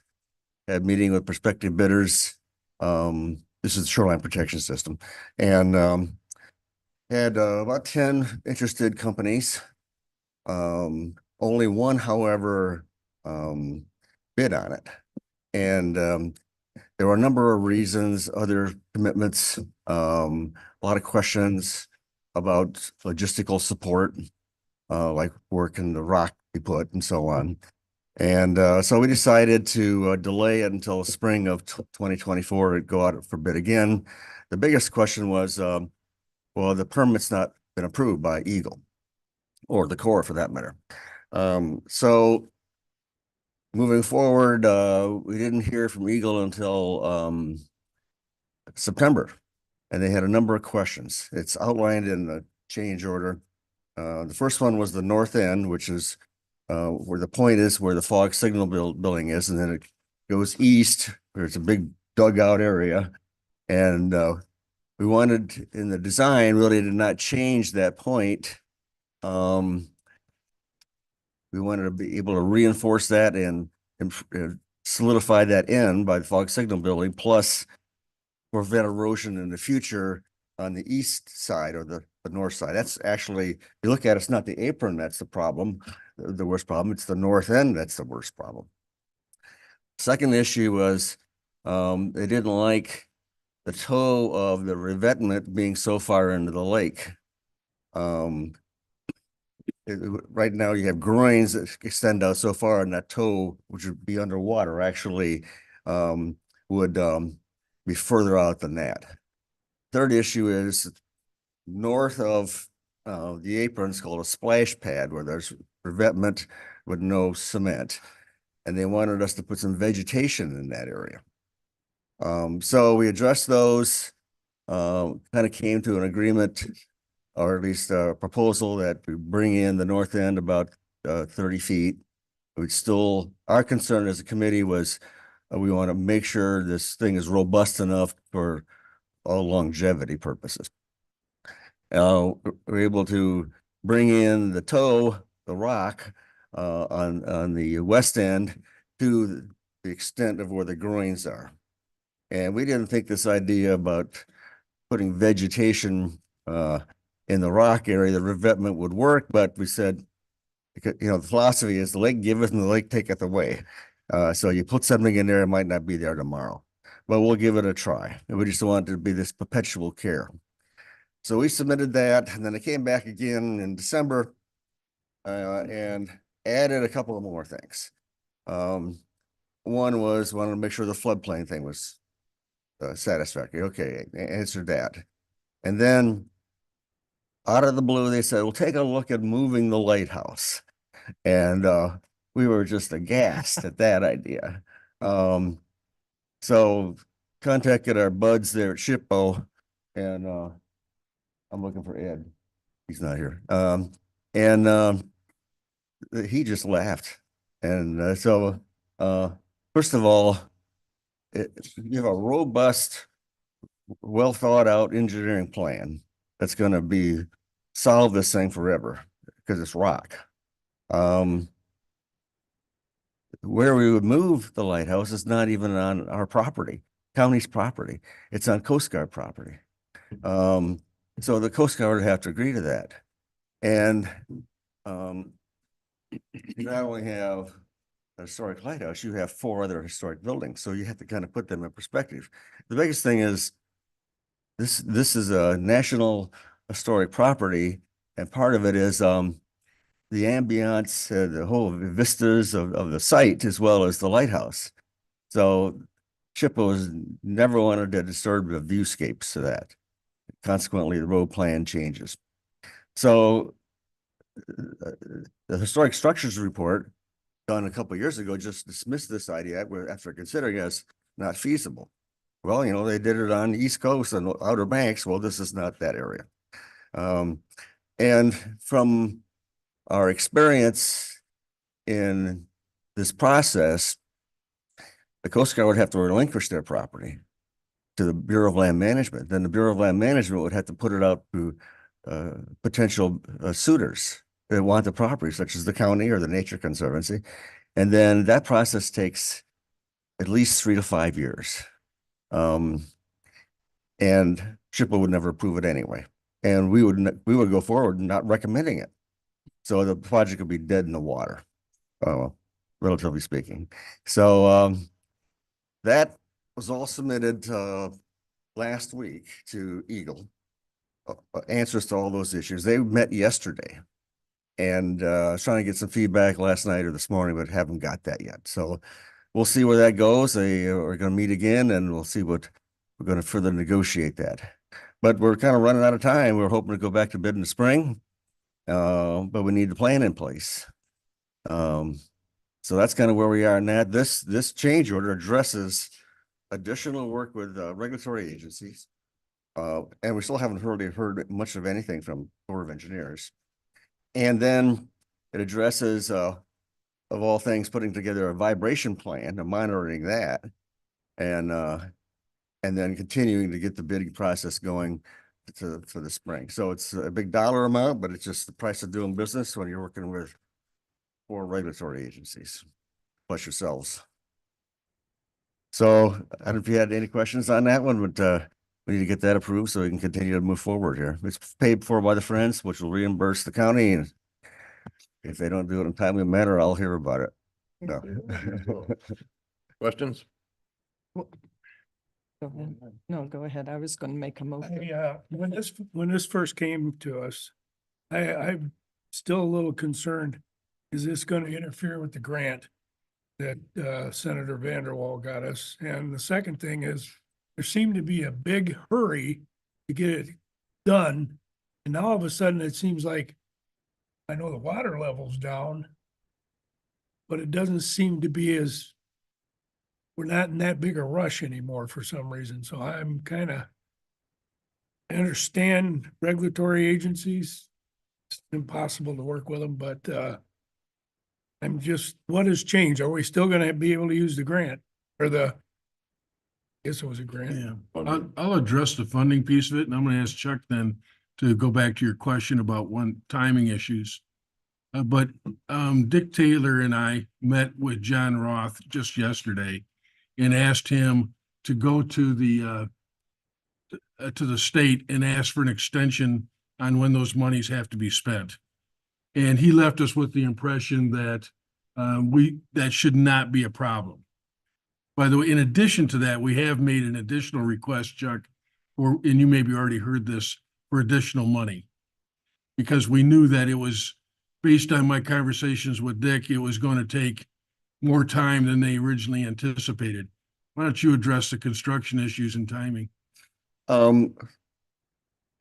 had a meeting with prospective bidders. This is the shoreline protection system, and had about 10 interested companies. Only one, however, bid on it. And there were a number of reasons, other commitments, a lot of questions about logistical support, like work in the rock we put and so on. And so we decided to delay it until spring of 2024 and go out for bid again. The biggest question was, well, the permit's not been approved by Eagle or the Corps for that matter. So moving forward, we didn't hear from Eagle until September, and they had a number of questions. It's outlined in the change order. The first one was the north end, which is where the point is, where the fog signal building is, and then it goes east, where it's a big dugout area. And we wanted, in the design, really to not change that point. We wanted to be able to reinforce that and solidify that end by the fog signal building, plus prevent erosion in the future on the east side or the north side. That's actually, if you look at it, it's not the apron that's the problem, the worst problem. It's the north end that's the worst problem. Second issue was they didn't like the toe of the revetment being so far into the lake. Right now you have groins that extend out so far, and that toe, which would be underwater, actually would be further out than that. Third issue is north of the apron is called a splash pad, where there's revetment with no cement, and they wanted us to put some vegetation in that area. So we addressed those, kind of came to an agreement, or at least a proposal that we bring in the north end about 30 feet. We'd still, our concern as a committee was, we want to make sure this thing is robust enough for all longevity purposes. We're able to bring in the toe, the rock, on the west end to the extent of where the groins are. And we didn't think this idea about putting vegetation in the rock area, the revetment would work, but we said, because, you know, the philosophy is the lake giveth and the lake taketh away. So you put something in there, it might not be there tomorrow, but we'll give it a try. And we just want it to be this perpetual care. So we submitted that, and then it came back again in December and added a couple of more things. One was wanted to make sure the floodplain thing was satisfactory. Okay, answered that. And then out of the blue, they said, "We'll take a look at moving the lighthouse." And we were just aghast at that idea. So contacted our buds there at SHPO, and I'm looking for Ed. He's not here. He just laughed. And so first of all, you have a robust, well thought out engineering plan that's going to solve this thing forever because it's rock. Where we would move the lighthouse is not even on our property, county's property. It's on Coast Guard property. So the Coast Guard would have to agree to that. And you not only have a historic lighthouse, you have 4 other historic buildings. So you have to kind of put them in perspective. The biggest thing is this is a national historic property, and part of it is the ambiance, the whole vistas of the site, as well as the lighthouse. So SHPO has never wanted to disturb the viewscapes to that. Consequently, the road plan changes. So the historic structures report done a couple of years ago just dismissed this idea after considering it as not feasible. Well, you know, they did it on the East Coast and Outer Banks. Well, this is not that area. And from our experience in this process, the Coast Guard would have to relinquish their property to the Bureau of Land Management. Then the Bureau of Land Management would have to put it out to potential suitors that want the property, such as the county or the Nature Conservancy. And then that process takes at least 3 to 5 years. And SHPO would never approve it anyway. And we would go forward not recommending it. So the project would be dead in the water, relatively speaking. So that was all submitted last week to Eagle. Answers to all those issues. They met yesterday, and I was trying to get some feedback last night or this morning, but haven't got that yet. So we'll see where that goes. They are going to meet again, and we'll see what we're going to further negotiate that. But we're kind of running out of time. We're hoping to go back to bid in the spring, but we need the plan in place. So that's kind of where we are in that. This change order addresses additional work with regulatory agencies. And we still haven't heard much of anything from Corps of Engineers. And then it addresses, of all things, putting together a vibration plan and monitoring that, and then continuing to get the bidding process going for the spring. So it's a big dollar amount, but it's just the price of doing business when you're working with 4 regulatory agencies, plus yourselves. So I don't know if you had any questions on that one, but we need to get that approved so we can continue to move forward here. It's paid for by the Friends, which will reimburse the county. And if they don't do it in a timely manner, I'll hear about it. No. Questions? Go ahead. No, go ahead. I was going to make a motion. When this first came to us, I'm still a little concerned. Is this going to interfere with the grant that Senator Vanderwall got us? And the second thing is, there seemed to be a big hurry to get it done. And now all of a sudden it seems like, I know the water level's down, but it doesn't seem to be we're not in that big a rush anymore for some reason. So I'm I understand regulatory agencies. It's impossible to work with them, but I'm just, what has changed? Are we still gonna be able to use the grant or guess it was a grant? Yeah, I'll address the funding piece of it, and I'm gonna ask Chuck then to go back to your question about timing issues. But Dick Taylor and I met with John Roth just yesterday and asked him to go to the state and ask for an extension on when those monies have to be spent. And he left us with the impression that that should not be a problem. By the way, in addition to that, we have made an additional request, Chuck, and you maybe already heard this, for additional money. Because we knew that it was, based on my conversations with Dick, it was going to take more time than they originally anticipated. Why don't you address the construction issues and timing? Well,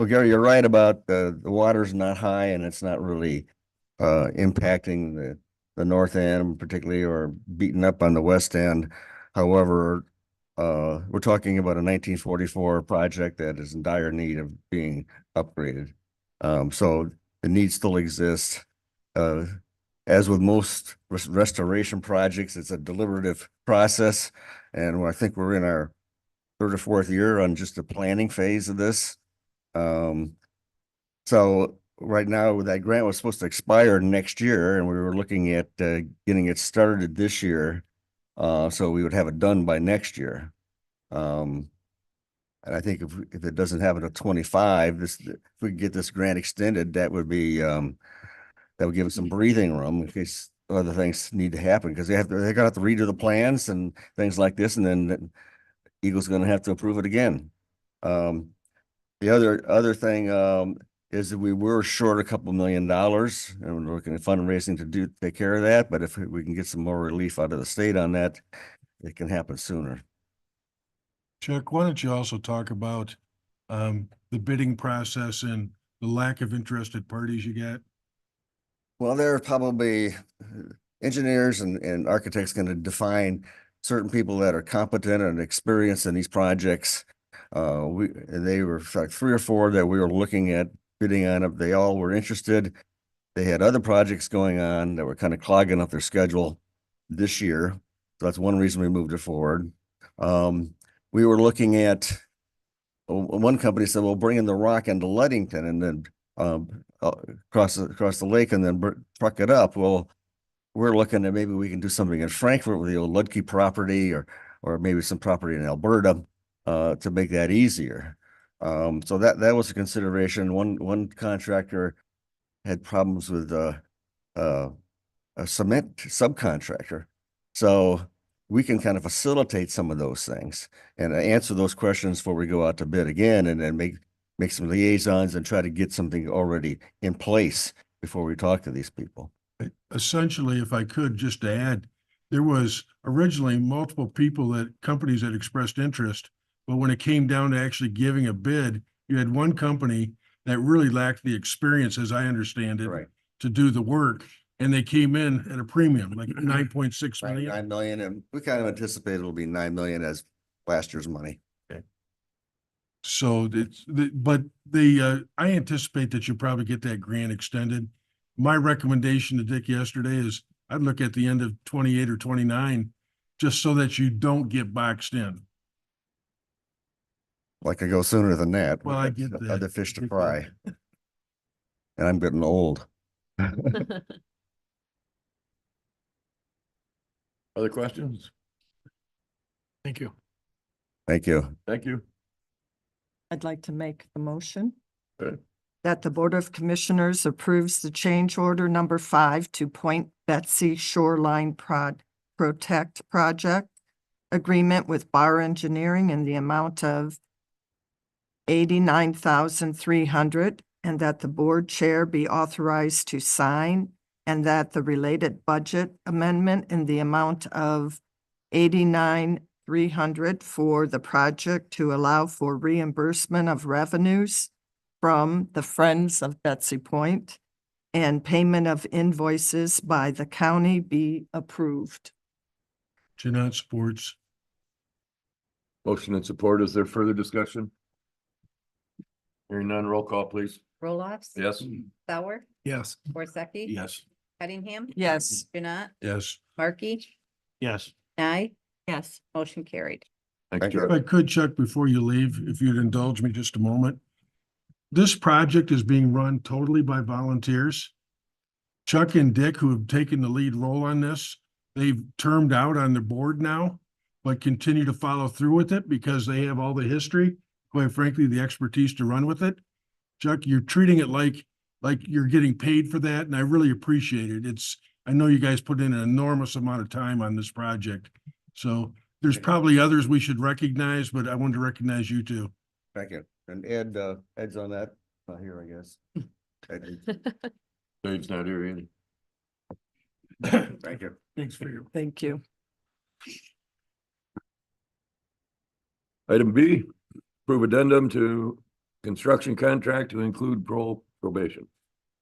Gary, you're right about the water's not high and it's not really impacting the north end particularly, or beating up on the west end. However, we're talking about a 1944 project that is in dire need of being upgraded. So the need still exists. As with most restoration projects, it's a deliberative process. And I think we're in our third or fourth year on just the planning phase of this. So right now, that grant was supposed to expire next year, and we were looking at getting it started this year. So we would have it done by next year. And I think if it doesn't happen at 25, if we could get this grant extended, that would be that would give us some breathing room in case other things need to happen, because they're gonna have to redo the plans and things like this, and then Eagle's gonna have to approve it again. The other thing is that we were short a couple $1 million, and we're looking at fundraising to take care of that. But if we can get some more relief out of the state on that, it can happen sooner. Chuck, why don't you also talk about the bidding process and the lack of interested parties you got? Well, there are probably engineers and architects going to define certain people that are competent and experienced in these projects. They were like 3 or 4 that we were looking at bidding on it. They all were interested. They had other projects going on that were kind of clogging up their schedule this year. So that's one reason we moved it forward. We were looking at, one company said, well, bring in the rock into Ludington and then across the lake and then truck it up. Well, we're looking at maybe we can do something in Frankfurt with the old Ludke property, or maybe some property in Alberta to make that easier. So that was a consideration. One contractor had problems with a cement subcontractor. So we can kind of facilitate some of those things and answer those questions before we go out to bid again, and then make some liaisons and try to get something already in place before we talk to these people. Essentially, if I could just add, there was originally multiple companies that expressed interest, but when it came down to actually giving a bid, you had one company that really lacked the experience, as I understand it, Right. to do the work. And they came in at a premium, like 9.6 million. 9 million, and we kind of anticipate it'll be 9 million as last year's money. So I anticipate that you'll probably get that grant extended. My recommendation to Dick yesterday is I'd look at the end of 28 or 29, just so that you don't get boxed in. Like I go sooner than that. Well, I get that. Other fish to fry. And I'm getting old. Other questions? Thank you. Thank you. Thank you. I'd like to make the motion Good. that the Board of Commissioners approves the change order number 5 to Point Betsy Shoreline Protect Project agreement with Bar Engineering in the amount of $89,300, and that the board chair be authorized to sign, and that the related budget amendment in the amount of $89,300 for the project to allow for reimbursement of revenues from the Friends of Betsy Point and payment of invoices by the county be approved. Jeanette Sports. Motion and support. Is there further discussion? Hearing none, roll call, please. Roloffs. Yes. Sauer, Yes. Worzecki. Yes. Cunningham, Yes. Janat, Yes. Markey, Yes. Nye, Yes. motion carried. Thanks, Thank you. If Chuck. I could, Chuck, before you leave, if you'd indulge me just a moment. This project is being run totally by volunteers. Chuck and Dick, who have taken the lead role on this, they've termed out on the board now, but continue to follow through with it because they have all the history, quite frankly, the expertise to run with it. Chuck, you're treating it like you're getting paid for that, and I really appreciate it. I know you guys put in an enormous amount of time on this project. So there's probably others we should recognize, but I wanted to recognize you too. Thank you. And Ed, Ed's on that, not here, I guess. Ed, Dave's not here either. Thank you. Thanks for your. Thank you. Item B, approve addendum to construction contract to include probation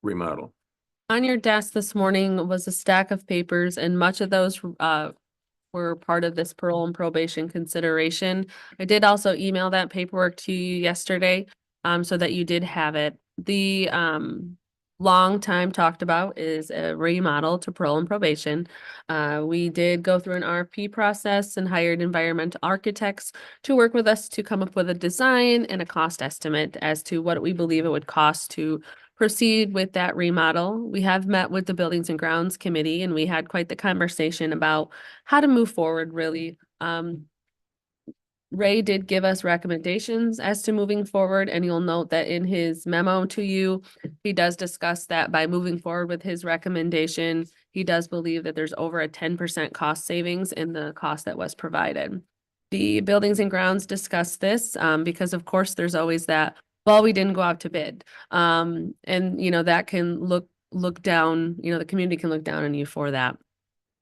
remodel. On your desk this morning was a stack of papers, and much of those were part of this parole and probation consideration. I did also email that paperwork to you yesterday, so that you did have it. The long time talked about is a remodel to parole and probation. We did go through an RFP process and hired environmental architects to work with us to come up with a design and a cost estimate as to what we believe it would cost to proceed with that remodel. We have met with the Buildings and Grounds Committee, and we had quite the conversation about how to move forward, really. Ray did give us recommendations as to moving forward, and you'll note that in his memo to you, he does discuss that by moving forward with his recommendation, he does believe that there's over a 10% cost savings in the cost that was provided. The Buildings and Grounds discussed this because of course there's always that, well, we didn't go out to bid. And that can look down, the community can look down on you for that.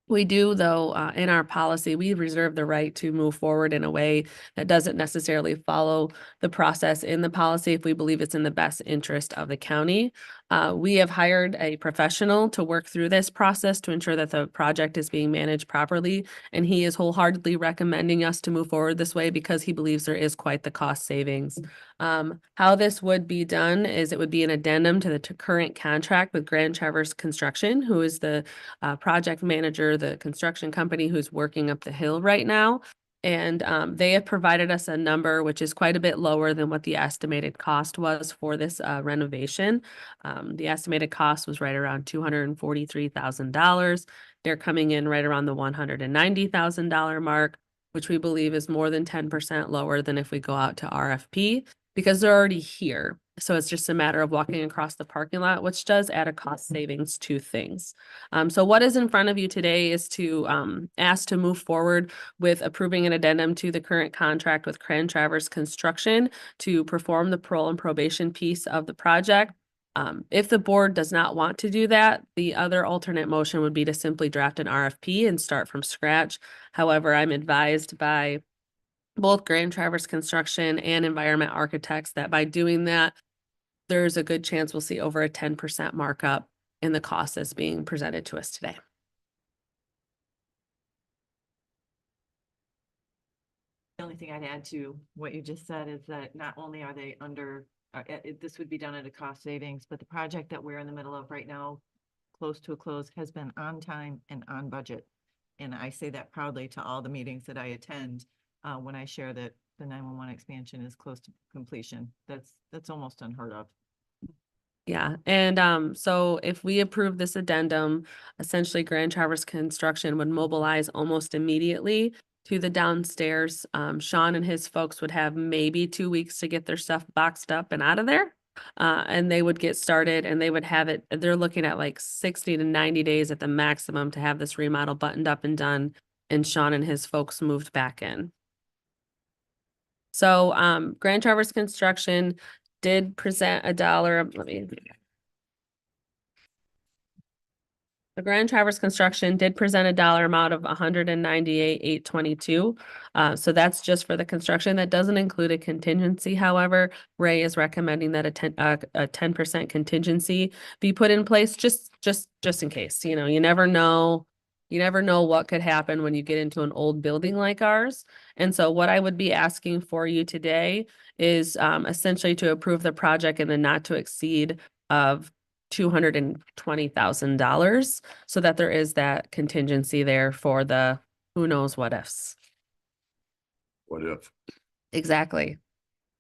We do, though, in our policy, we reserve the right to move forward in a way that doesn't necessarily follow the process in the policy if we believe it's in the best interest of the county. We have hired a professional to work through this process to ensure that the project is being managed properly, and he is wholeheartedly recommending us to move forward this way because he believes there is quite the cost savings. How this would be done is it would be an addendum to the current contract with Grand Traverse Construction, who is the project manager, the construction company who's working up the hill right now. And they have provided us a number which is quite a bit lower than what the estimated cost was for this renovation. The estimated cost was right around $243,000. They're coming in right around the $190,000 mark, which we believe is more than 10% lower than if we go out to RFP because they're already here. So it's just a matter of walking across the parking lot, which does add a cost savings to things. So what is in front of you today is to ask to move forward with approving an addendum to the current contract with Grand Traverse Construction to perform the parole and probation piece of the project. If the board does not want to do that, the other alternate motion would be to simply draft an RFP and start from scratch. However, I'm advised by both Grand Traverse Construction and Environment Architects that by doing that, there's a good chance we'll see over a 10% markup in the cost that's being presented to us today. The only thing I'd add to what you just said is that not only are they under, this would be done at a cost savings, but the project that we're in the middle of right now, close to a close, has been on time and on budget. And I say that proudly to all the meetings that I attend when I share that the 911 expansion is close to completion. That's almost unheard of. Yeah, and so if we approve this addendum, essentially Grand Traverse Construction would mobilize almost immediately to the downstairs. Sean and his folks would have maybe 2 weeks to get their stuff boxed up and out of there. And they would get started and they would have it, they're looking at like 60 to 90 days at the maximum to have this remodel buttoned up and done. And Sean and his folks moved back in. So Grand Traverse Construction did present a dollar, the Grand Traverse Construction did present a dollar amount of $198,822. So that's just for the construction. That doesn't include a contingency. However, Ray is recommending that a 10% contingency be put in place just in case. You never know. You never know what could happen when you get into an old building like ours. And so what I would be asking for you today is essentially to approve the project in the not to exceed of $220,000 so that there is that contingency there for the who knows what ifs. What if? Exactly.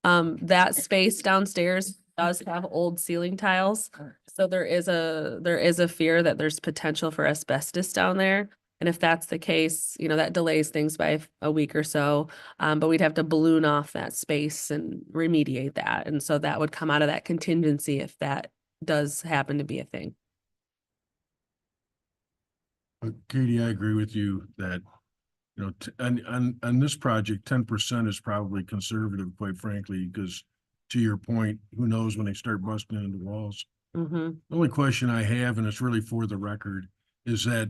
That space downstairs does have old ceiling tiles. So there is a fear that there's potential for asbestos down there. And if that's the case, you know, that delays things by a week or so. But we'd have to balloon off that space and remediate that. And so that would come out of that contingency if that does happen to be a thing. Katie, I agree with you that, you know, on this project, 10% is probably conservative, quite frankly, because to your point, who knows when they start busting into walls? Mm-hmm. The only question I have, and it's really for the record, is that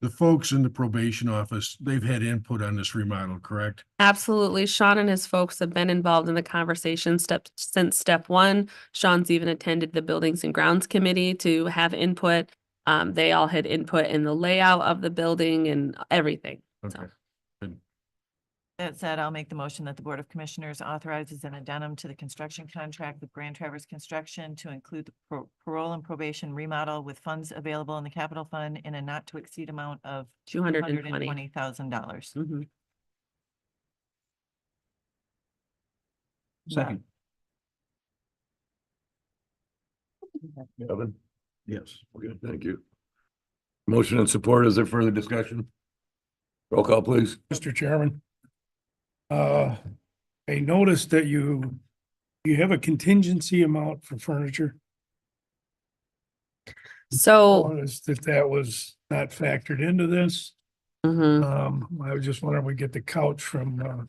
the folks in the probation office, they've had input on this remodel, correct? Absolutely. Sean and his folks have been involved in the conversation since step one. Sean's even attended the Buildings and Grounds Committee to have input. They all had input in the layout of the building and everything. Okay. So, That said, I'll make the motion that the Board of Commissioners authorizes an addendum to the construction contract with Grand Traverse Construction to include the parole and probation remodel with funds available in the capital fund in a not to exceed amount of $220,000. mhm. Second. Kevin? Yes. Okay, thank you. Motion and support. Is there further discussion? Roll call, please. Mr. Chairman. I noticed that you have a contingency amount for furniture. So, Noticed that was not factored into this. mhm, I was just wondering, we get the couch from,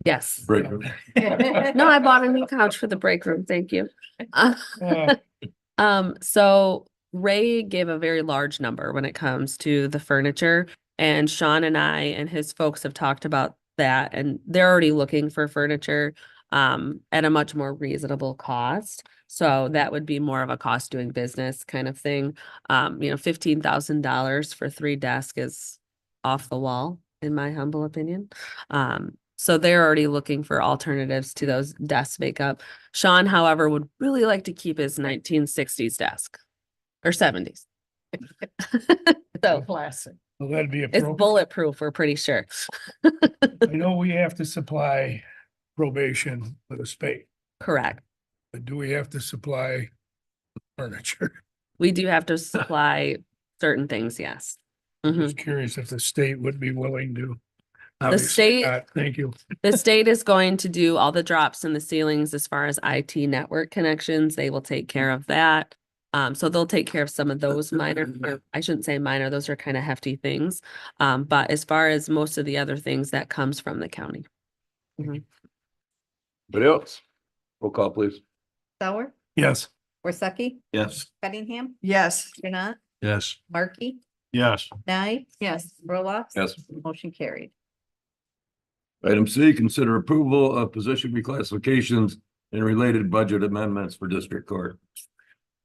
yes. Break room. No, I bought a new couch for the break room. Thank you. uh, So Ray gave a very large number when it comes to the furniture, and Sean and I and his folks have talked about that, and they're already looking for furniture at a much more reasonable cost. So that would be more of a cost doing business kind of thing. You know, $15,000 for 3 desks is off the wall, in my humble opinion. So they're already looking for alternatives to those desks makeup. Sean, however, would really like to keep his 1960s desk or 70s. So classic. Well, that'd be it's appropriate. bulletproof, we're pretty sure. I know we have to supply probation with a space, Correct. but do we have to supply furniture? We do have to supply certain things, yes. Mhm. Just curious if the state would be willing to. The Obviously state, not. Thank you. the state is going to do all the drops in the ceilings as far as IT network connections. They will take care of that. So they'll take care of some of those minor, or I shouldn't say minor, those are kind of hefty things. But as far as most of the other things, that comes from the county. Anybody else? Roll call, please. Sauer, Yes. Worsakki, Yes. Cunningham, Yes, Janat, Yes. Markey, Yes. Nye. Yes. Roloff. Yes. Motion carried. Item C, consider approval of position reclassifications and related budget amendments for district court.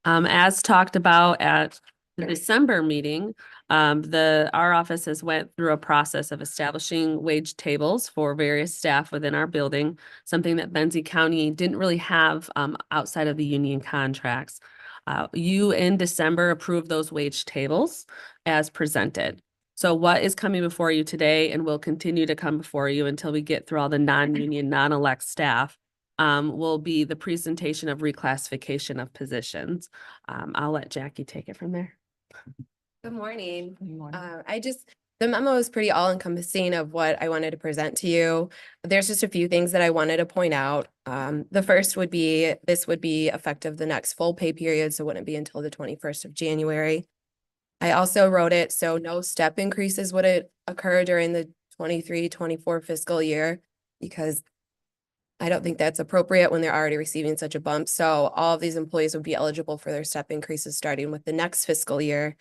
As talked about at the December meeting, our office has went through a process of establishing wage tables for various staff within our building, something that Benzie County didn't really have, outside of the union contracts. You in December approved those wage tables as presented. So what is coming before you today and will continue to come before you until we get through all the non-union, non-elect staff, will be the presentation of reclassification of positions. I'll let Jackie take it from there. Good morning. Good morning. The memo is pretty all encompassing of what I wanted to present to you. There's just a few things that I wanted to point out. The first would be, this would be effective the next full pay period, so it wouldn't be until the 21st of January. I also wrote it, so no step increases would occur during the 23-24 fiscal year, because I don't think that's appropriate when they're already receiving such a bump. So all of these employees would be eligible for their step increases starting with the next fiscal year.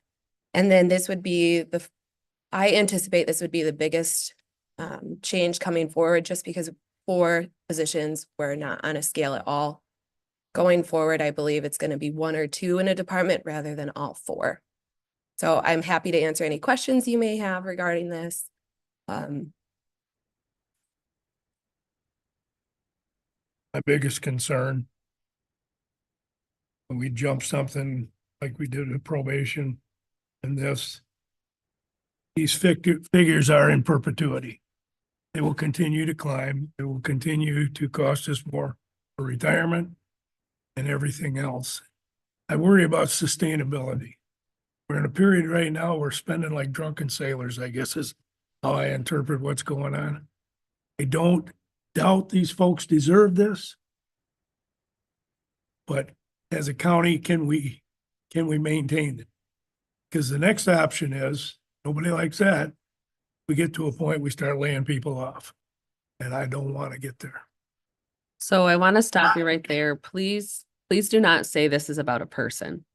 And then this would be I anticipate this would be the biggest change coming forward, just because 4 positions were not on a scale at all. Going forward, I believe it's going to be 1 or 2 in a department rather than all 4. So I'm happy to answer any questions you may have regarding this. My biggest concern. When we jump something like we did with probation and this. These figures are in perpetuity. They will continue to climb. It will continue to cost us more for retirement and everything else. I worry about sustainability. We're in a period right now, we're spending like drunken sailors, I guess is how I interpret what's going on. I don't doubt these folks deserve this. But as a county, can we maintain it? Because the next option is, nobody likes that. We get to a point, we start laying people off. And I don't want to get there. So I want to stop you right there. Please do not say this is about a person.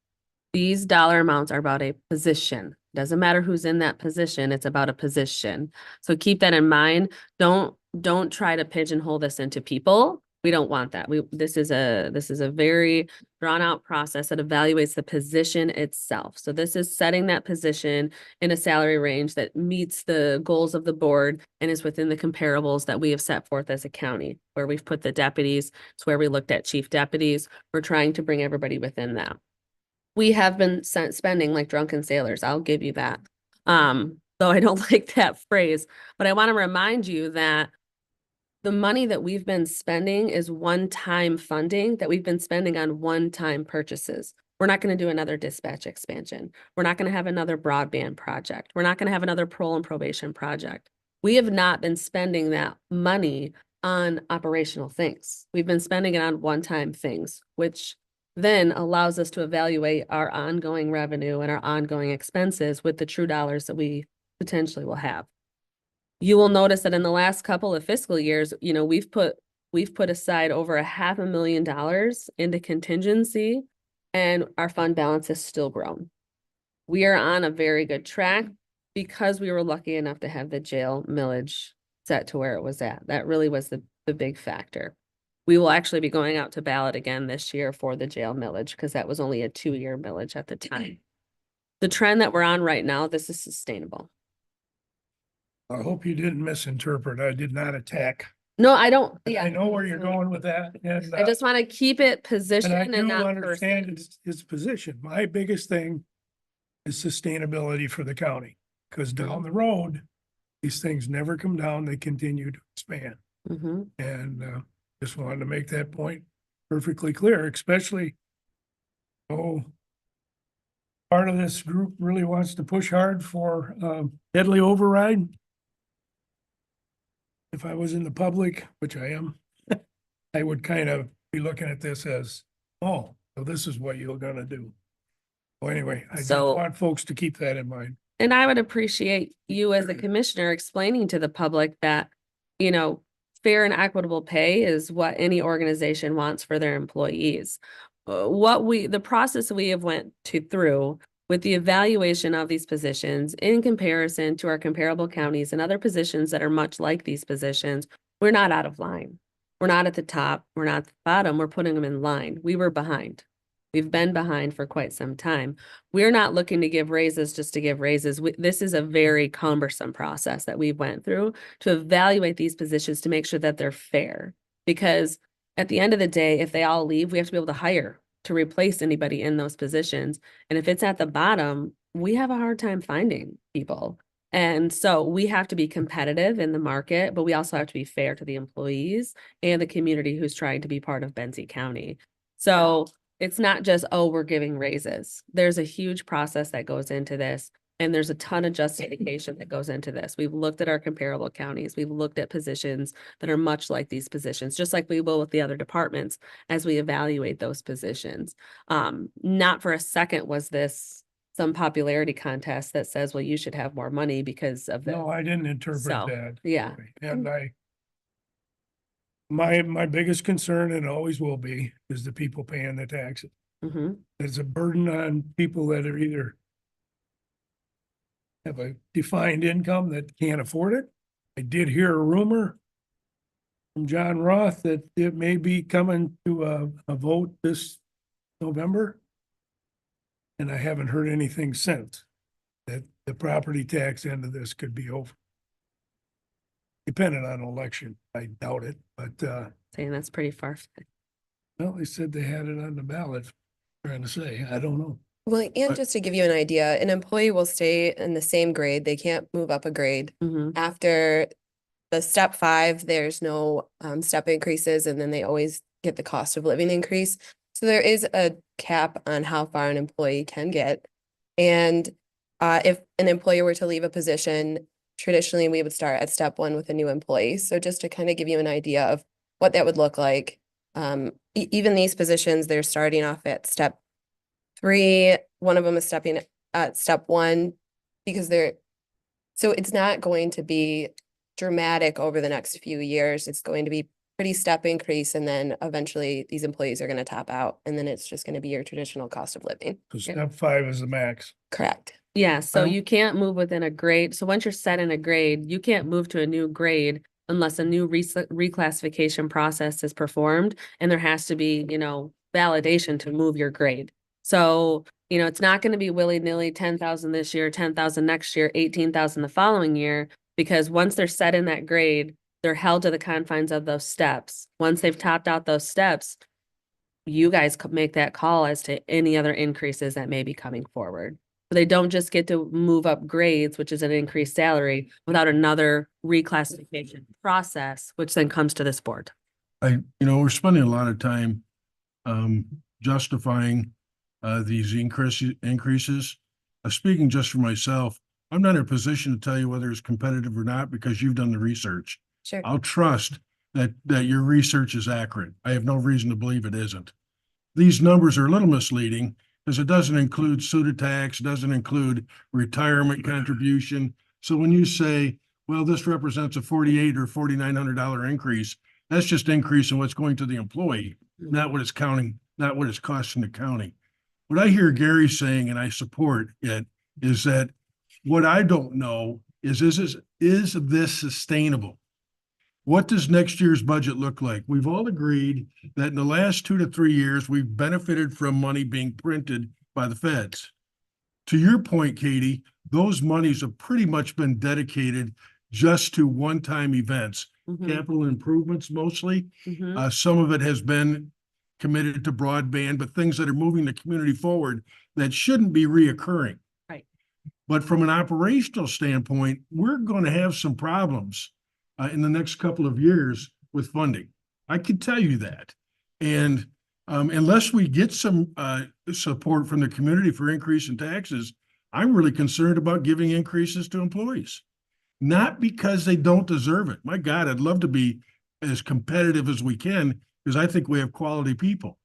These dollar amounts are about a position. Doesn't matter who's in that position, it's about a position. So keep that in mind. Don't try to pigeonhole this into people. We don't want that. This is a very drawn out process that evaluates the position itself. So this is setting that position in a salary range that meets the goals of the board and is within the comparables that we have set forth as a county, where we've put the deputies. It's where we looked at chief deputies. We're trying to bring everybody within that. We have been spending like drunken sailors. I'll give you that. Though I don't like that phrase, but I want to remind you that the money that we've been spending is one-time funding that we've been spending on one-time purchases. We're not going to do another dispatch expansion. We're not going to have another broadband project. We're not going to have another parole and probation project. We have not been spending that money on operational things. We've been spending it on one-time things, which then allows us to evaluate our ongoing revenue and our ongoing expenses with the true dollars that we potentially will have. You will notice that in the last couple of fiscal years, you know, we've put aside over $500,000 into contingency, and our fund balance has still grown. We are on a very good track because we were lucky enough to have the jail millage set to where it was at. That really was the big factor. We will actually be going out to ballot again this year for the jail millage because that was only a 2-year millage at the time. The trend that we're on right now, this is sustainable. I hope you didn't misinterpret. I did not attack. No, I don't. I know where you're going with that. And I just want to keep it and positioned I and do not understand person. his position. My biggest thing is sustainability for the county. Because down the road, these things never come down. They continue to expand. Mhm. And just wanted to make that point perfectly clear, especially, part of this group really wants to push hard for deadly override. If I was in the public, which I am, I would kind of be looking at this as, oh, so this is what you're gonna do. Well, anyway, I just So- want folks to keep that in mind. And I would appreciate you as a commissioner explaining to the public that, you know, fair and equitable pay is what any organization wants for their employees. The process we have went through with the evaluation of these positions in comparison to our comparable counties and other positions that are much like these positions, we're not out of line. We're not at the top. We're not at the bottom. We're putting them in line. We were behind. We've been behind for quite some time. We're not looking to give raises just to give raises. This is a very cumbersome process that we went through to evaluate these positions to make sure that they're fair. Because at the end of the day, if they all leave, we have to be able to hire to replace anybody in those positions. And if it's at the bottom, we have a hard time finding people. And so we have to be competitive in the market, but we also have to be fair to the employees and the community who's trying to be part of Benzie County. So it's not just, oh, we're giving raises. There's a huge process that goes into this. And there's a ton of justification that goes into this. We've looked at our comparable counties. We've looked at positions that are much like these positions, just like we will with the other departments as we evaluate those positions. Not for a second was this some popularity contest that says, well, you should have more money because of that. No, I didn't interpret So, that. yeah. And my biggest concern, and always will be, is the people paying the taxes. Mm-hmm. It's a burden on people that are either have a defined income that can't afford it. I did hear a rumor from John Roth that it may be coming to a vote this November. And I haven't heard anything since, that the property tax end of this could be over. Depending on election, I doubt it, but Saying that's pretty far-fetched. well, they said they had it on the ballot, trying to say, I don't know. Well, and But- just to give you an idea, an employee will stay in the same grade. They can't move up a grade. Mhm. After the step 5, there's no step increases, and then they always get the cost of living increase. So there is a cap on how far an employee can get. And if an employer were to leave a position, traditionally we would start at step 1 with a new employee. So just to kind of give you an idea of what that would look like. Even these positions, they're starting off at step 3. One of them is stepping at step 1 because so it's not going to be dramatic over the next few years. It's going to be pretty step increase, and then eventually these employees are going to top out, and then it's just going to be your traditional cost of living. So step 5 is the max. Correct. Yeah, so don't- you can't move within a grade. So once you're set in a grade, you can't move to a new grade unless a new reclassification process is performed, and there has to be, validation to move your grade. So, it's not going to be willy-nilly 10,000 this year, 10,000 next year, 18,000 the following year, because once they're set in that grade, they're held to the confines of those steps. Once they've topped out those steps, you guys could make that call as to any other increases that may be coming forward. But they don't just get to move up grades, which is an increased salary, without another reclassification process, which then comes to this board. We're spending a lot of time justifying these increases. Speaking just for myself, I'm not in a position to tell you whether it's competitive or not because you've done the research. Sure. I'll trust that your research is accurate. I have no reason to believe it isn't. These numbers are a little misleading because it doesn't include SUTA tax, doesn't include retirement contribution. So when you say, well, this represents a $4,800 or $4,900 increase, that's just increase in what's going to the employee, not what it's costing the county. What I hear Gary saying, and I support it, is that what I don't know is this sustainable? What does next year's budget look like? We've all agreed that in the last 2 to 3 years, we've benefited from money being printed by the feds. To your point, Katie, those monies have pretty much been dedicated just to one-time events, capital improvements mostly. Some of it has been committed to broadband, but things that are moving the community forward that shouldn't be reoccurring. Right. But from an operational standpoint, we're going to have some problems in the next couple of years with funding. I can tell you that. And unless we get some support from the community for increase in taxes, I'm really concerned about giving increases to employees. Not because they don't deserve it. My God, I'd love to be as competitive as we can because I think we have quality people.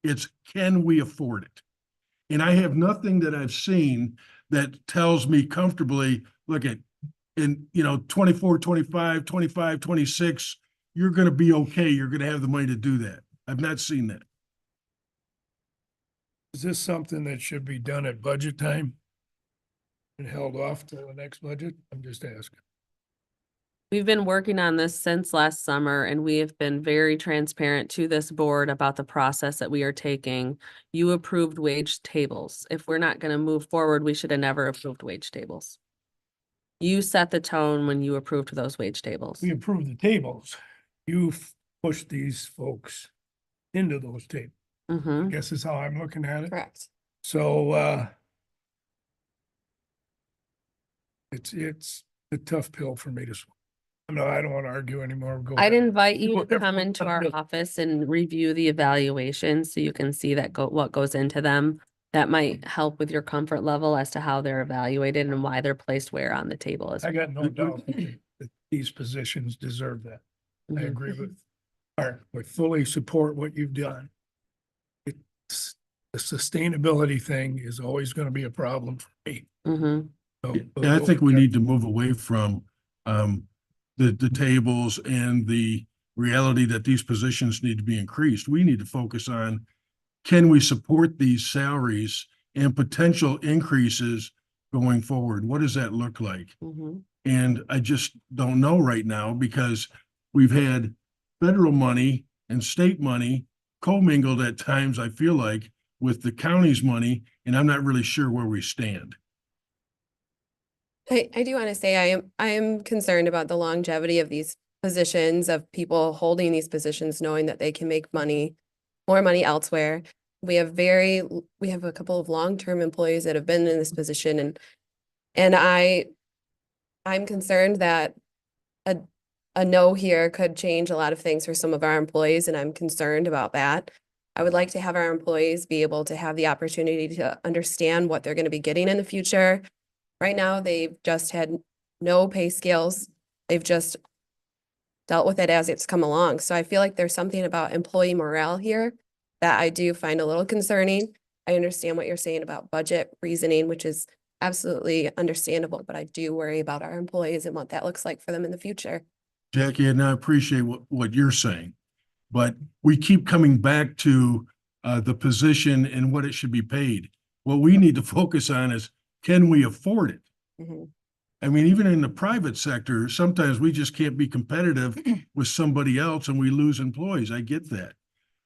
It's, can we afford it? And I have nothing that I've seen that tells me comfortably, look at, in 24, 25, 25, 26, you're going to be okay. You're going to have the money to do that. I've not seen that. Is this something that should be done at budget time? And held off till the next budget? I'm just asking. We've been working on this since last summer, and we have been very transparent to this board about the process that we are taking. You approved wage tables. If we're not going to move forward, we should have never approved wage tables. You set the tone when you approved those wage tables. We approved the tables. You pushed these folks into those tables. I Mhm. guess is how I'm looking at it. Correct. So, it's a tough pill for me to swallow. No, I don't want to argue anymore. Go I'd ahead. invite you to Whatever. come into our office and review the evaluations so you can see what goes into them. That might help with your comfort level as to how they're evaluated and why they're placed where on the table as I got no doubt that these positions deserve that. I Mhm. agree with Art. We fully support what you've done. It's, the sustainability thing is always going to be a problem for me. Mhm. So, Yeah, I think we need to move away from the tables and the reality that these positions need to be increased. We need to focus on, can we support these salaries and potential increases going forward? What does that look like? Mhm. And I just don't know right now because we've had federal money and state money commingled at times, I feel like, with the county's money, and I'm not really sure where we stand. I do want to say I am concerned about the longevity of these positions, of people holding these positions, knowing that they can make more money elsewhere. We have we have a couple of long-term employees that have been in this position and I'm concerned that a no here could change a lot of things for some of our employees, and I'm concerned about that. I would like to have our employees be able to have the opportunity to understand what they're going to be getting in the future. Right now, they've just had no pay scales. They've just dealt with it as it's come along. So I feel like there's something about employee morale here that I do find a little concerning. I understand what you're saying about budget reasoning, which is absolutely understandable, but I do worry about our employees and what that looks like for them in the future. Jackie, and I appreciate what you're saying, but we keep coming back to the position and what it should be paid. What we need to focus on is, can we afford it? Mhm. I mean, even in the private sector, sometimes we just can't be competitive with somebody else and we lose employees. I get that.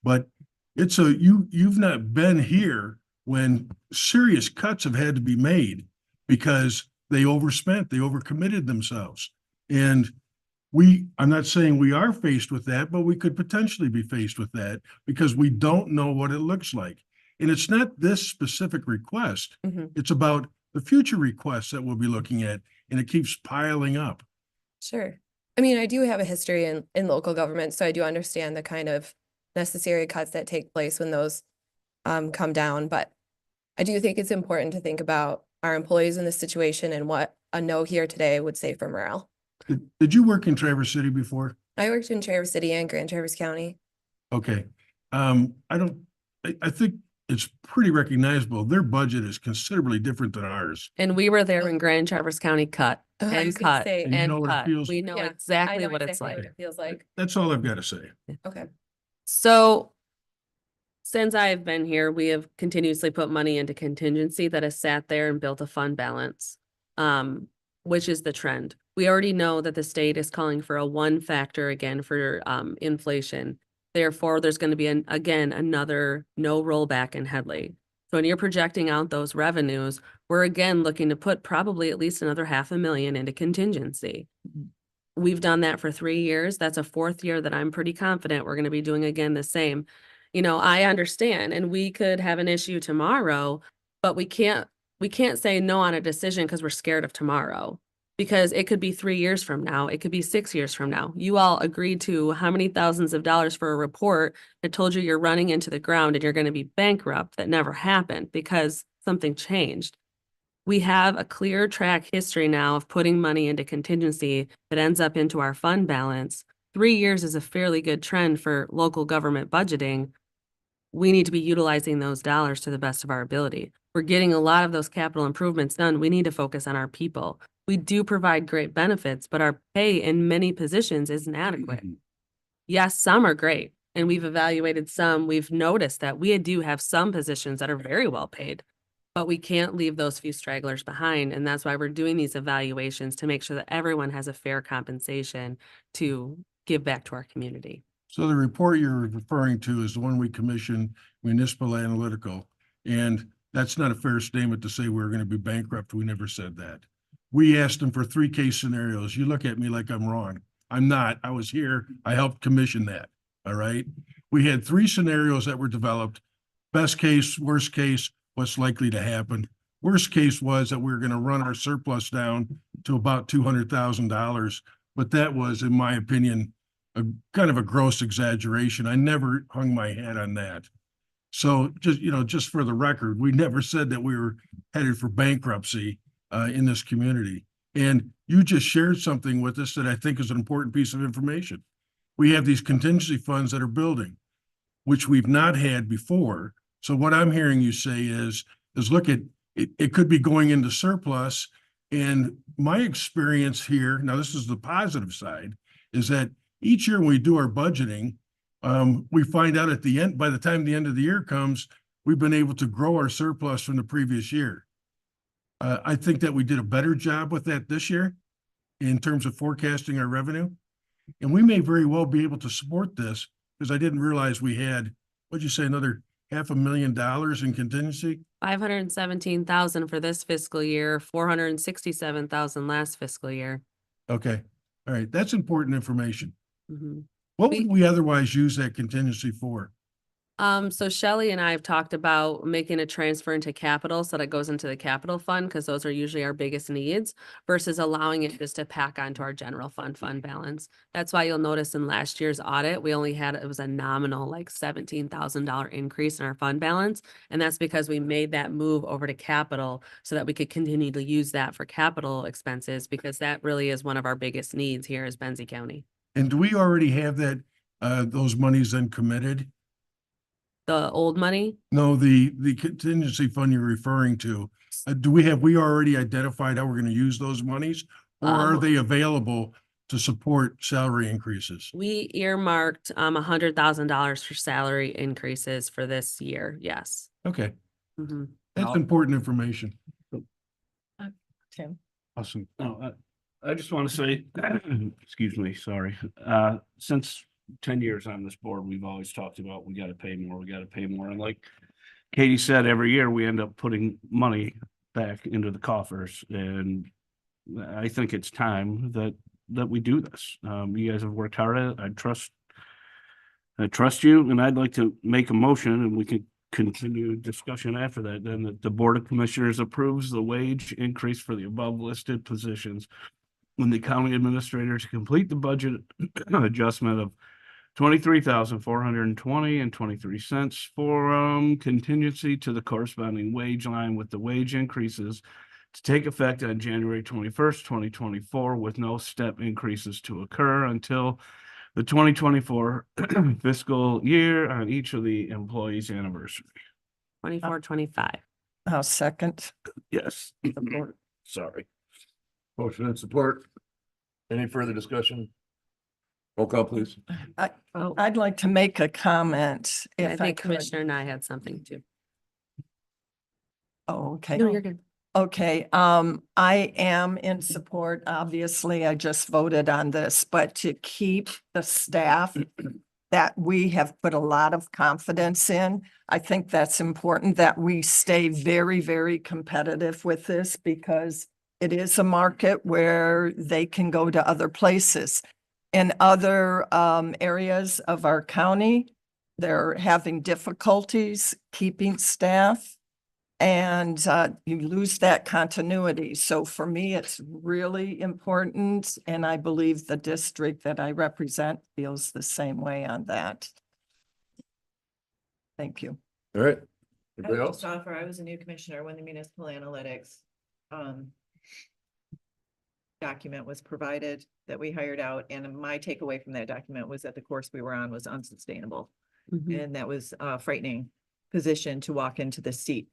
But you've not been here when serious cuts have had to be made because they overspent, they overcommitted themselves. And I'm not saying we are faced with that, but we could potentially be faced with that because we don't know what it looks like. And it's not this specific request. Mhm. It's about the future requests that we'll be looking at, and it keeps piling up. Sure. I mean, I do have a history in local government, so I do understand the kind of necessary cuts that take place when those come down. But I do think it's important to think about our employees in this situation and what a no here today would say for morale. Did you work in Traverse City before? I worked in Traverse City and Grand Traverse County. Okay. I think it's pretty recognizable. Their budget is considerably different than ours. And we were there when Grand Traverse County cut I and was gonna cut say- And you and know what it cut. feels- We know Yeah, I exactly know what it's exactly like. what it feels like. That's all I've got to say. Okay. So since I've been here, we have continuously put money into contingency that has sat there and built a fund balance, which is the trend. We already know that the state is calling for a 1 factor again for inflation. Therefore, there's going to be again another no rollback in Headley. So when you're projecting out those revenues, we're again looking to put probably at least another $500,000 into contingency. We've done that for 3 years. That's a 4th year that I'm pretty confident we're going to be doing again the same. You know, I understand, and we could have an issue tomorrow, but we can't say no on a decision because we're scared of tomorrow. Because it could be 3 years from now, it could be 6 years from now. You all agreed to how many thousands of dollars for a report that told you you're running into the ground and you're going to be bankrupt. That never happened because something changed. We have a clear track history now of putting money into contingency that ends up into our fund balance. 3 years is a fairly good trend for local government budgeting. We need to be utilizing those dollars to the best of our ability. We're getting a lot of those capital improvements done. We need to focus on our people. We do provide great benefits, but our pay in many positions isn't adequate. Yes, some are great, and we've evaluated some. We've noticed that we do have some positions that are very well paid, but we can't leave those few stragglers behind. And that's why we're doing these evaluations to make sure that everyone has a fair compensation to give back to our community. So the report you're referring to is the one we commissioned, Municipal Analytical. And that's not a fair statement to say we're going to be bankrupt. We never said that. We asked them for 3 case scenarios. You look at me like I'm wrong. I'm not. I was here. I helped commission that. All right. We had 3 scenarios that were developed. Best case, worst case, what's likely to happen. Worst case was that we were going to run our surplus down to about $200,000. But that was, in my opinion, a kind of a gross exaggeration. I never hung my hat on that. So just for the record, we never said that we were headed for bankruptcy in this community. And you just shared something with us that I think is an important piece of information. We have these contingency funds that are building, which we've not had before. So what I'm hearing you say is look at it, it could be going into surplus. And my experience here, now this is the positive side, is that each year when we do our budgeting, we find out at the end, by the time the end of the year comes, we've been able to grow our surplus from the previous year. I think that we did a better job with that this year in terms of forecasting our revenue. And we may very well be able to support this because I didn't realize we had, what'd you say, another $500,000 in contingency? 517,000 for this fiscal year, 467,000 last fiscal year. Okay. All right. That's important information. Mhm. What would we otherwise use that contingency for? So Shelley and I have talked about making a transfer into capital so that it goes into the capital fund because those are usually our biggest needs versus allowing it just to pack onto our general fund balance. That's why you'll notice in last year's audit, we only had, it was a nominal like $17,000 increase in our fund balance. And that's because we made that move over to capital so that we could continue to use that for capital expenses because that really is one of our biggest needs here as Benzie County. And do we already have that, those monies then committed? The old money, No, the contingency fund you're referring to, we already identified how we're gonna use those monies? Or are they available to support salary increases? we earmarked $100,000 for salary increases for this year. Yes. Okay, Mhm. that's important information. Tim? Awesome. No, I just want to say, excuse me, sorry. Since 10 years on this board, we've always talked about, we got to pay more, we got to pay more. And like Katie said, every year we end up putting money back into the coffers. And I think it's time that we do this. You guys have worked hard at it. I trust you, and I'd like to make a motion and we can continue discussion after that. Then the Board of Commissioners approves the wage increase for the above listed positions when the county administrator to complete the budget adjustment of 23,420 and 23 cents for contingency to the corresponding wage line with the wage increases to take effect on January 21st, 2024, with no step increases to occur until the 2024 fiscal year on each of the employees' anniversary. 24, 25. I'll second. Yes. Sorry. Motion and support. Any further discussion? Roll call, please. I'd like to make a comment I if I think could. Commissioner and I had something too. Oh, okay. No, you're good. Okay, I am in support. Obviously, I just voted on this, but to keep the staff that we have put a lot of confidence in, I think that's important that we stay very, very competitive with this because it is a market where they can go to other places. In other areas of our county, they're having difficulties keeping staff. And you lose that continuity. So for me, it's really important. And I believe the district that I represent feels the same way on that. Thank you. All right. I Anybody would else? just offer, I was a new commissioner when the municipal analytics document was provided that we hired out. And my takeaway from that document was that the course we were on was unsustainable. Mhm. And that was a frightening position to walk into the seat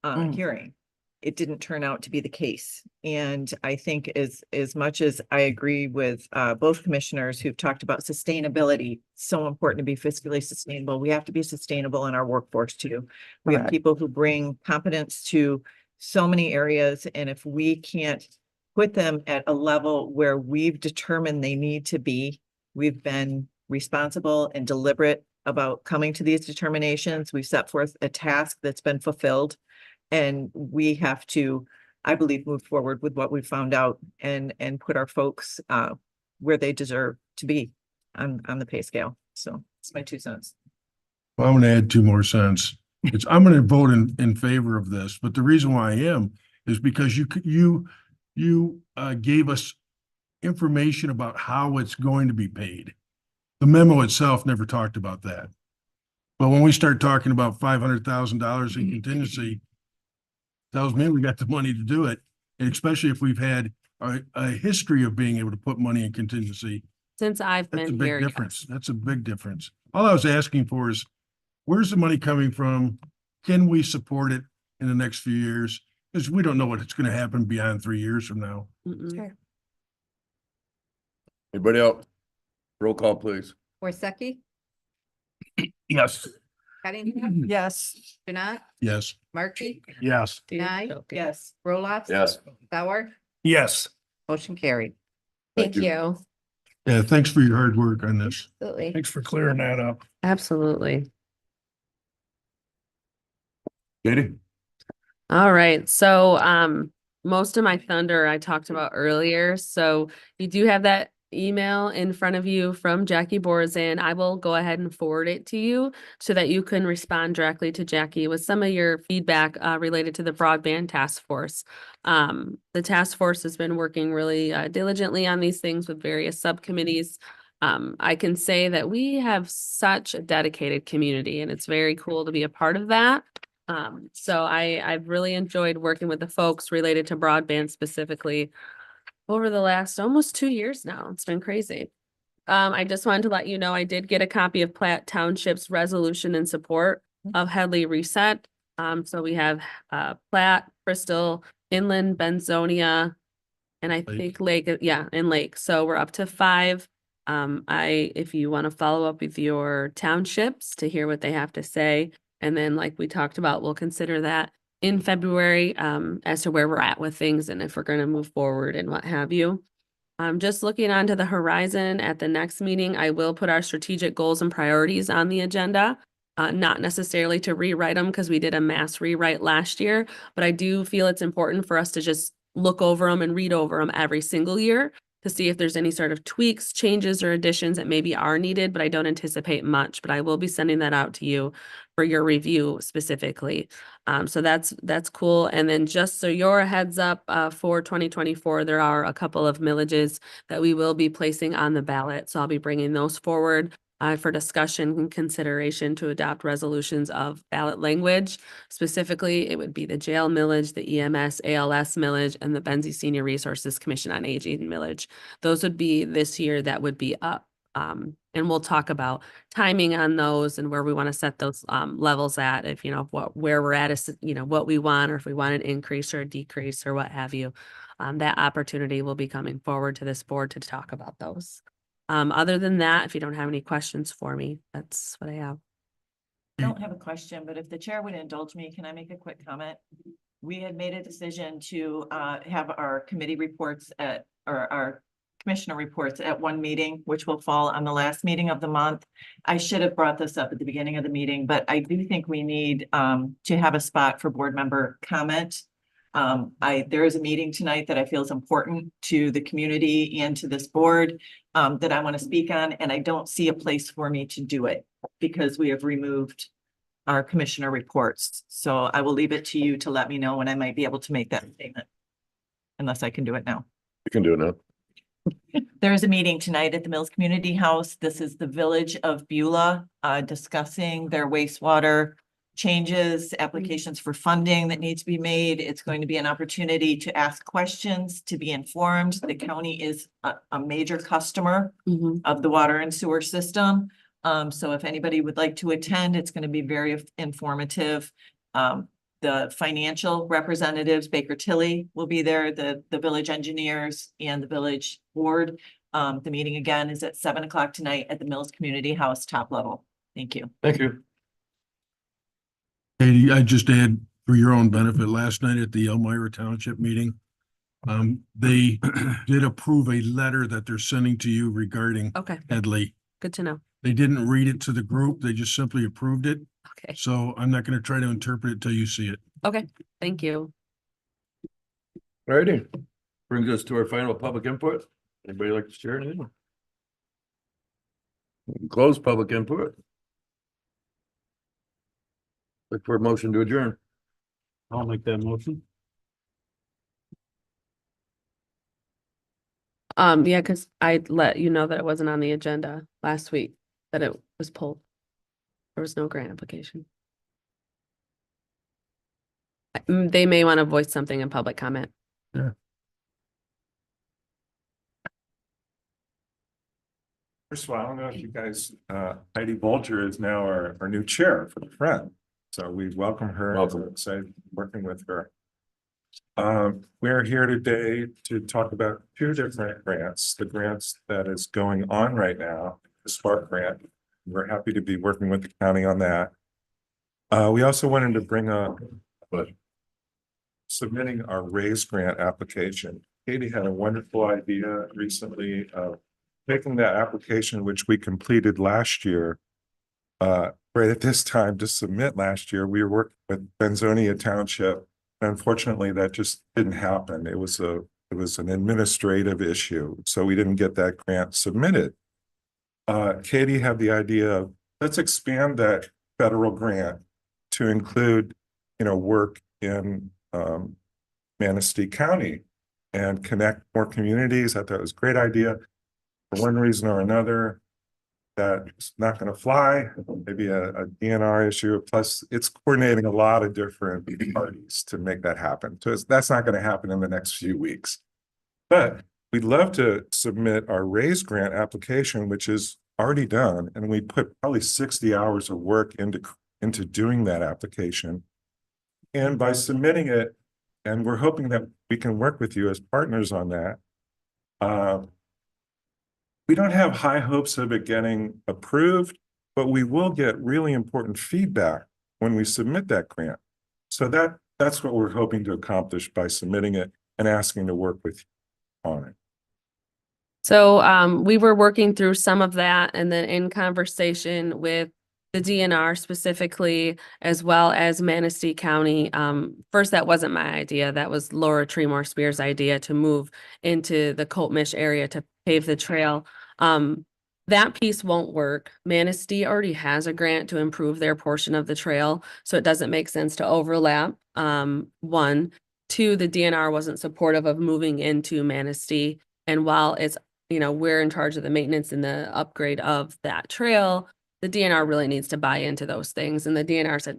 Mm. hearing. It didn't turn out to be the case. And I think as much as I agree with both commissioners who've talked about sustainability, so important to be fiscally sustainable. We have to be sustainable in our workforce too. We have Correct. people who bring competence to so many areas. And if we can't put them at a level where we've determined they need to be, we've been responsible and deliberate about coming to these determinations. We've set forth a task that's been fulfilled. And we have to, I believe, move forward with what we found out and put our folks where they deserve to be on the pay scale. So it's my 2 cents. Well, I'm gonna add 2 more cents. I'm gonna vote in favor of this, but the reason why I am is because you gave us information about how it's going to be paid. The memo itself never talked about that. But when we start talking about $500,000 in contingency, tells me we got the money to do it. And especially if we've had a history of being able to put money in contingency, Since I've that's a been big here. difference. That's a big difference. All I was asking for is, where's the money coming from? Can we support it in the next few years? Because we don't know what it's going to happen beyond 3 years from now. Mm-mm. Anybody else? Roll call, please. Worsakki, Yes. Pennington, Yes. Janai, Yes. Markey, Yes. Nye, Okay. Yes. Roloff. Yes. Sauer, Yes. motion carried. Thank you. Yeah, thanks for your hard work on this. Absolutely. Thanks for clearing that up. Absolutely. Katie? All right, so most of my thunder I talked about earlier, so you do have that email in front of you from Jackie Borzan. I will go ahead and forward it to you so that you can respond directly to Jackie with some of your feedback related to the broadband task force. The task force has been working really diligently on these things with various subcommittees. I can say that we have such a dedicated community, and it's very cool to be a part of that. So I've really enjoyed working with the folks related to broadband specifically over the last almost 2 years now. It's been crazy. I just wanted to let you know, I did get a copy of Platte Township's resolution in support of Headley Reset. So we have Platte, Bristol, Inland, Benzonia, and I think Lake, and Lake. So we're up to 5. If you want to follow up with your townships to hear what they have to say, and then like we talked about, we'll consider that in February as to where we're at with things and if we're going to move forward and what have you. Just looking onto the horizon at the next meeting, I will put our strategic goals and priorities on the agenda. Not necessarily to rewrite them because we did a mass rewrite last year, but I do feel it's important for us to just look over them and read over them every single year to see if there's any sort of tweaks, changes, or additions that maybe are needed, but I don't anticipate much, but I will be sending that out to you for your review specifically. So that's cool. And then just so you're a heads up for 2024, there are a couple of millages that we will be placing on the ballot. So I'll be bringing those forward for discussion and consideration to adopt resolutions of ballot language. Specifically, it would be the jail millage, the EMS, ALS millage, and the Benzie Senior Resources Commission on Aging millage. Those would be this year that would be up. And we'll talk about timing on those and where we want to set those levels at, if, where we're at is, what we want, or if we want an increase or a decrease or what have you. That opportunity will be coming forward to this board to talk about those. Other than that, if you don't have any questions for me, that's what I have. I don't have a question, but if the chair would indulge me, can I make a quick comment? We had made a decision to have our committee reports or our commissioner reports at one meeting, which will fall on the last meeting of the month. I should have brought this up at the beginning of the meeting, but I do think we need to have a spot for board member comment. There is a meeting tonight that I feel is important to the community and to this board that I want to speak on, and I don't see a place for me to do it because we have removed our commissioner reports. So I will leave it to you to let me know when I might be able to make that statement, unless I can do it now. You can do it now. There is a meeting tonight at the Mills Community House. This is the Village of Beulah discussing their wastewater changes, applications for funding that need to be made. It's going to be an opportunity to ask questions, to be informed. The county is a major customer of the water and sewer system. So if anybody would like to attend, it's going to be very informative. The financial representatives, Baker Tilly will be there, the village engineers and the village board. The meeting again is at 7 o'clock tonight at the Mills Community House, top level. Thank you. Thank you. Katie, I just add for your own benefit, last night at the Elmira Township meeting, they did approve a letter that they're sending to you regarding Okay, Headley. good to know. They didn't read it to the group. They just simply approved it. Okay, So I'm not going to try to interpret it till you see it. okay, thank you. Alrighty. Brings us to our final public input. Anybody like to share anything? We can close public input. Look for a motion to adjourn. I'll make that motion. Yeah, because I let you know that it wasn't on the agenda last week, that it was pulled. There was no grant application. They may want to voice something in public comment. First of all, I don't know if you guys, Heidi Bolger is now our new chair for the Friend. So we welcome her. Welcome. Excited working with her. We're here today to talk about 2 different grants, the grants that is going on right now, the Spark grant. We're happy to be working with the county on that. We also wanted to bring up, submitting our RAISE grant application. Katie had a wonderful idea recently of taking that application, which we completed last year, right at this time to submit last year. We were working with Benzonia Township. Unfortunately, that just didn't happen. It was It was an administrative issue, so we didn't get that grant submitted. Katie had the idea of, let's expand that federal grant to include, work in Manistee County and connect more communities. I thought it was a great idea. For one reason or another, that's not going to fly, maybe a DNR issue. Plus, it's coordinating a lot of different parties to make that happen. So that's not going to happen in the next few weeks. But we'd love to submit our RAISE grant application, which is already done, and we put probably 60 hours of work into doing that application. And by submitting it, and we're hoping that we can work with you as partners on that. We don't have high hopes of it getting approved, but we will get really important feedback when we submit that grant. So that's what we're hoping to accomplish by submitting it and asking to work with you on it. So we were working through some of that, and then in conversation with the DNR specifically, as well as Manistee County. First, that wasn't my idea. That was Laura Tremore Spears' idea to move into the Coltmish area to pave the trail. That piece won't work. Manistee already has a grant to improve their portion of the trail, so it doesn't make sense to overlap. One. Two, the DNR wasn't supportive of moving into Manistee. And while it's, we're in charge of the maintenance and the upgrade of that trail, the DNR really needs to buy into those things. And the DNR said,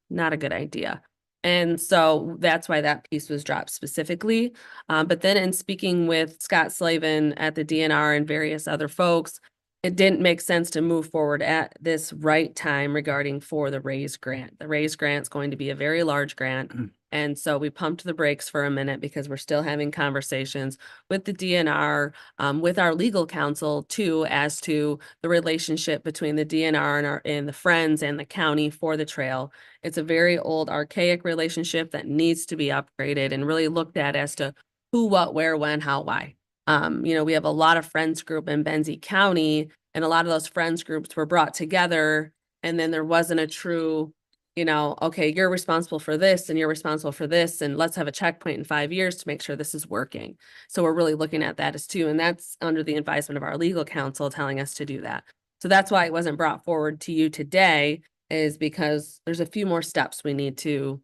not a good idea. And so that's why that piece was dropped specifically. But then in speaking with Scott Slavin at the DNR and various other folks, it didn't make sense to move forward at this right time regarding for the RAISE grant. The RAISE grant is going to be a very large grant. And so we pumped the brakes for a minute because we're still having conversations with the DNR, with our legal counsel too, as to the relationship between the DNR and the Friends and the county for the trail. It's a very old, archaic relationship that needs to be upgraded and really looked at as to who, what, where, when, how, why. We have a lot of Friends group in Benzie County, and a lot of those Friends groups were brought together, and then there wasn't a true, okay, you're responsible for this and you're responsible for this, and let's have a checkpoint in 5 years to make sure this is working. So we're really looking at that as too, and that's under the advisement of our legal counsel telling us to do that. So that's why it wasn't brought forward to you today, is because there's a few more steps we need to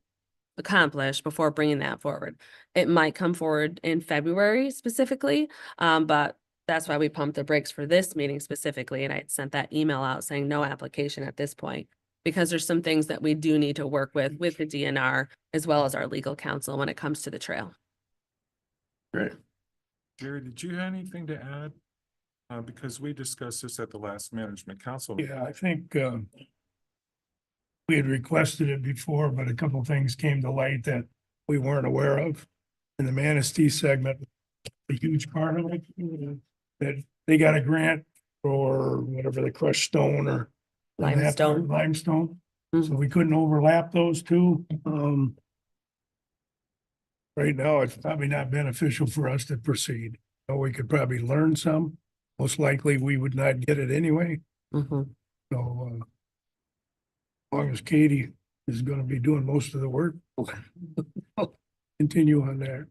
accomplish before bringing that forward. It might come forward in February specifically, but that's why we pumped the brakes for this meeting specifically. And I sent that email out saying no application at this point, because there's some things that we do need to work with the DNR as well as our legal counsel when it comes to the trail. Great. Jerry, did you have anything to add? Because we discussed this at the last management council. Yeah, I think we had requested it before, but a couple of things came to light that we weren't aware of. In the Manistee segment, a huge part of it, that they got a grant for whatever, the crushed stone or Limestone. limestone. So we couldn't overlap those two. Right now, it's probably not beneficial for us to proceed. We could probably learn some. Most likely, we would not get it anyway. Mm-hmm. So, as long as Katie is gonna be doing most of the work, continue on there.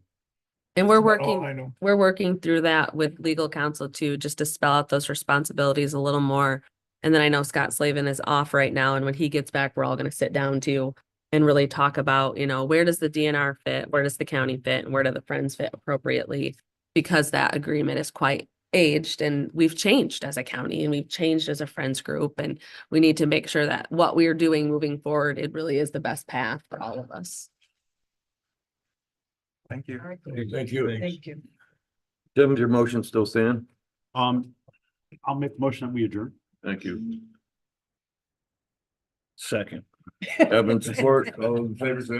And we're That's all working. I know. We're working through that with legal counsel too, just to spell out those responsibilities a little more. And then I know Scott Slavin is off right now, and when he gets back, we're all going to sit down too and really talk about, where does the DNR fit, where does the county fit, and where do the Friends fit appropriately, because that agreement is quite aged and we've changed as a county and we've changed as a Friends group, and we need to make sure that what we're doing moving forward, it really is the best path for all of us. Thank you. Thank you. Thank you. Tim, your motion still stand? I'll make the motion that we adjourn. Thank you. Second. Evan, support, all in favor, say aye.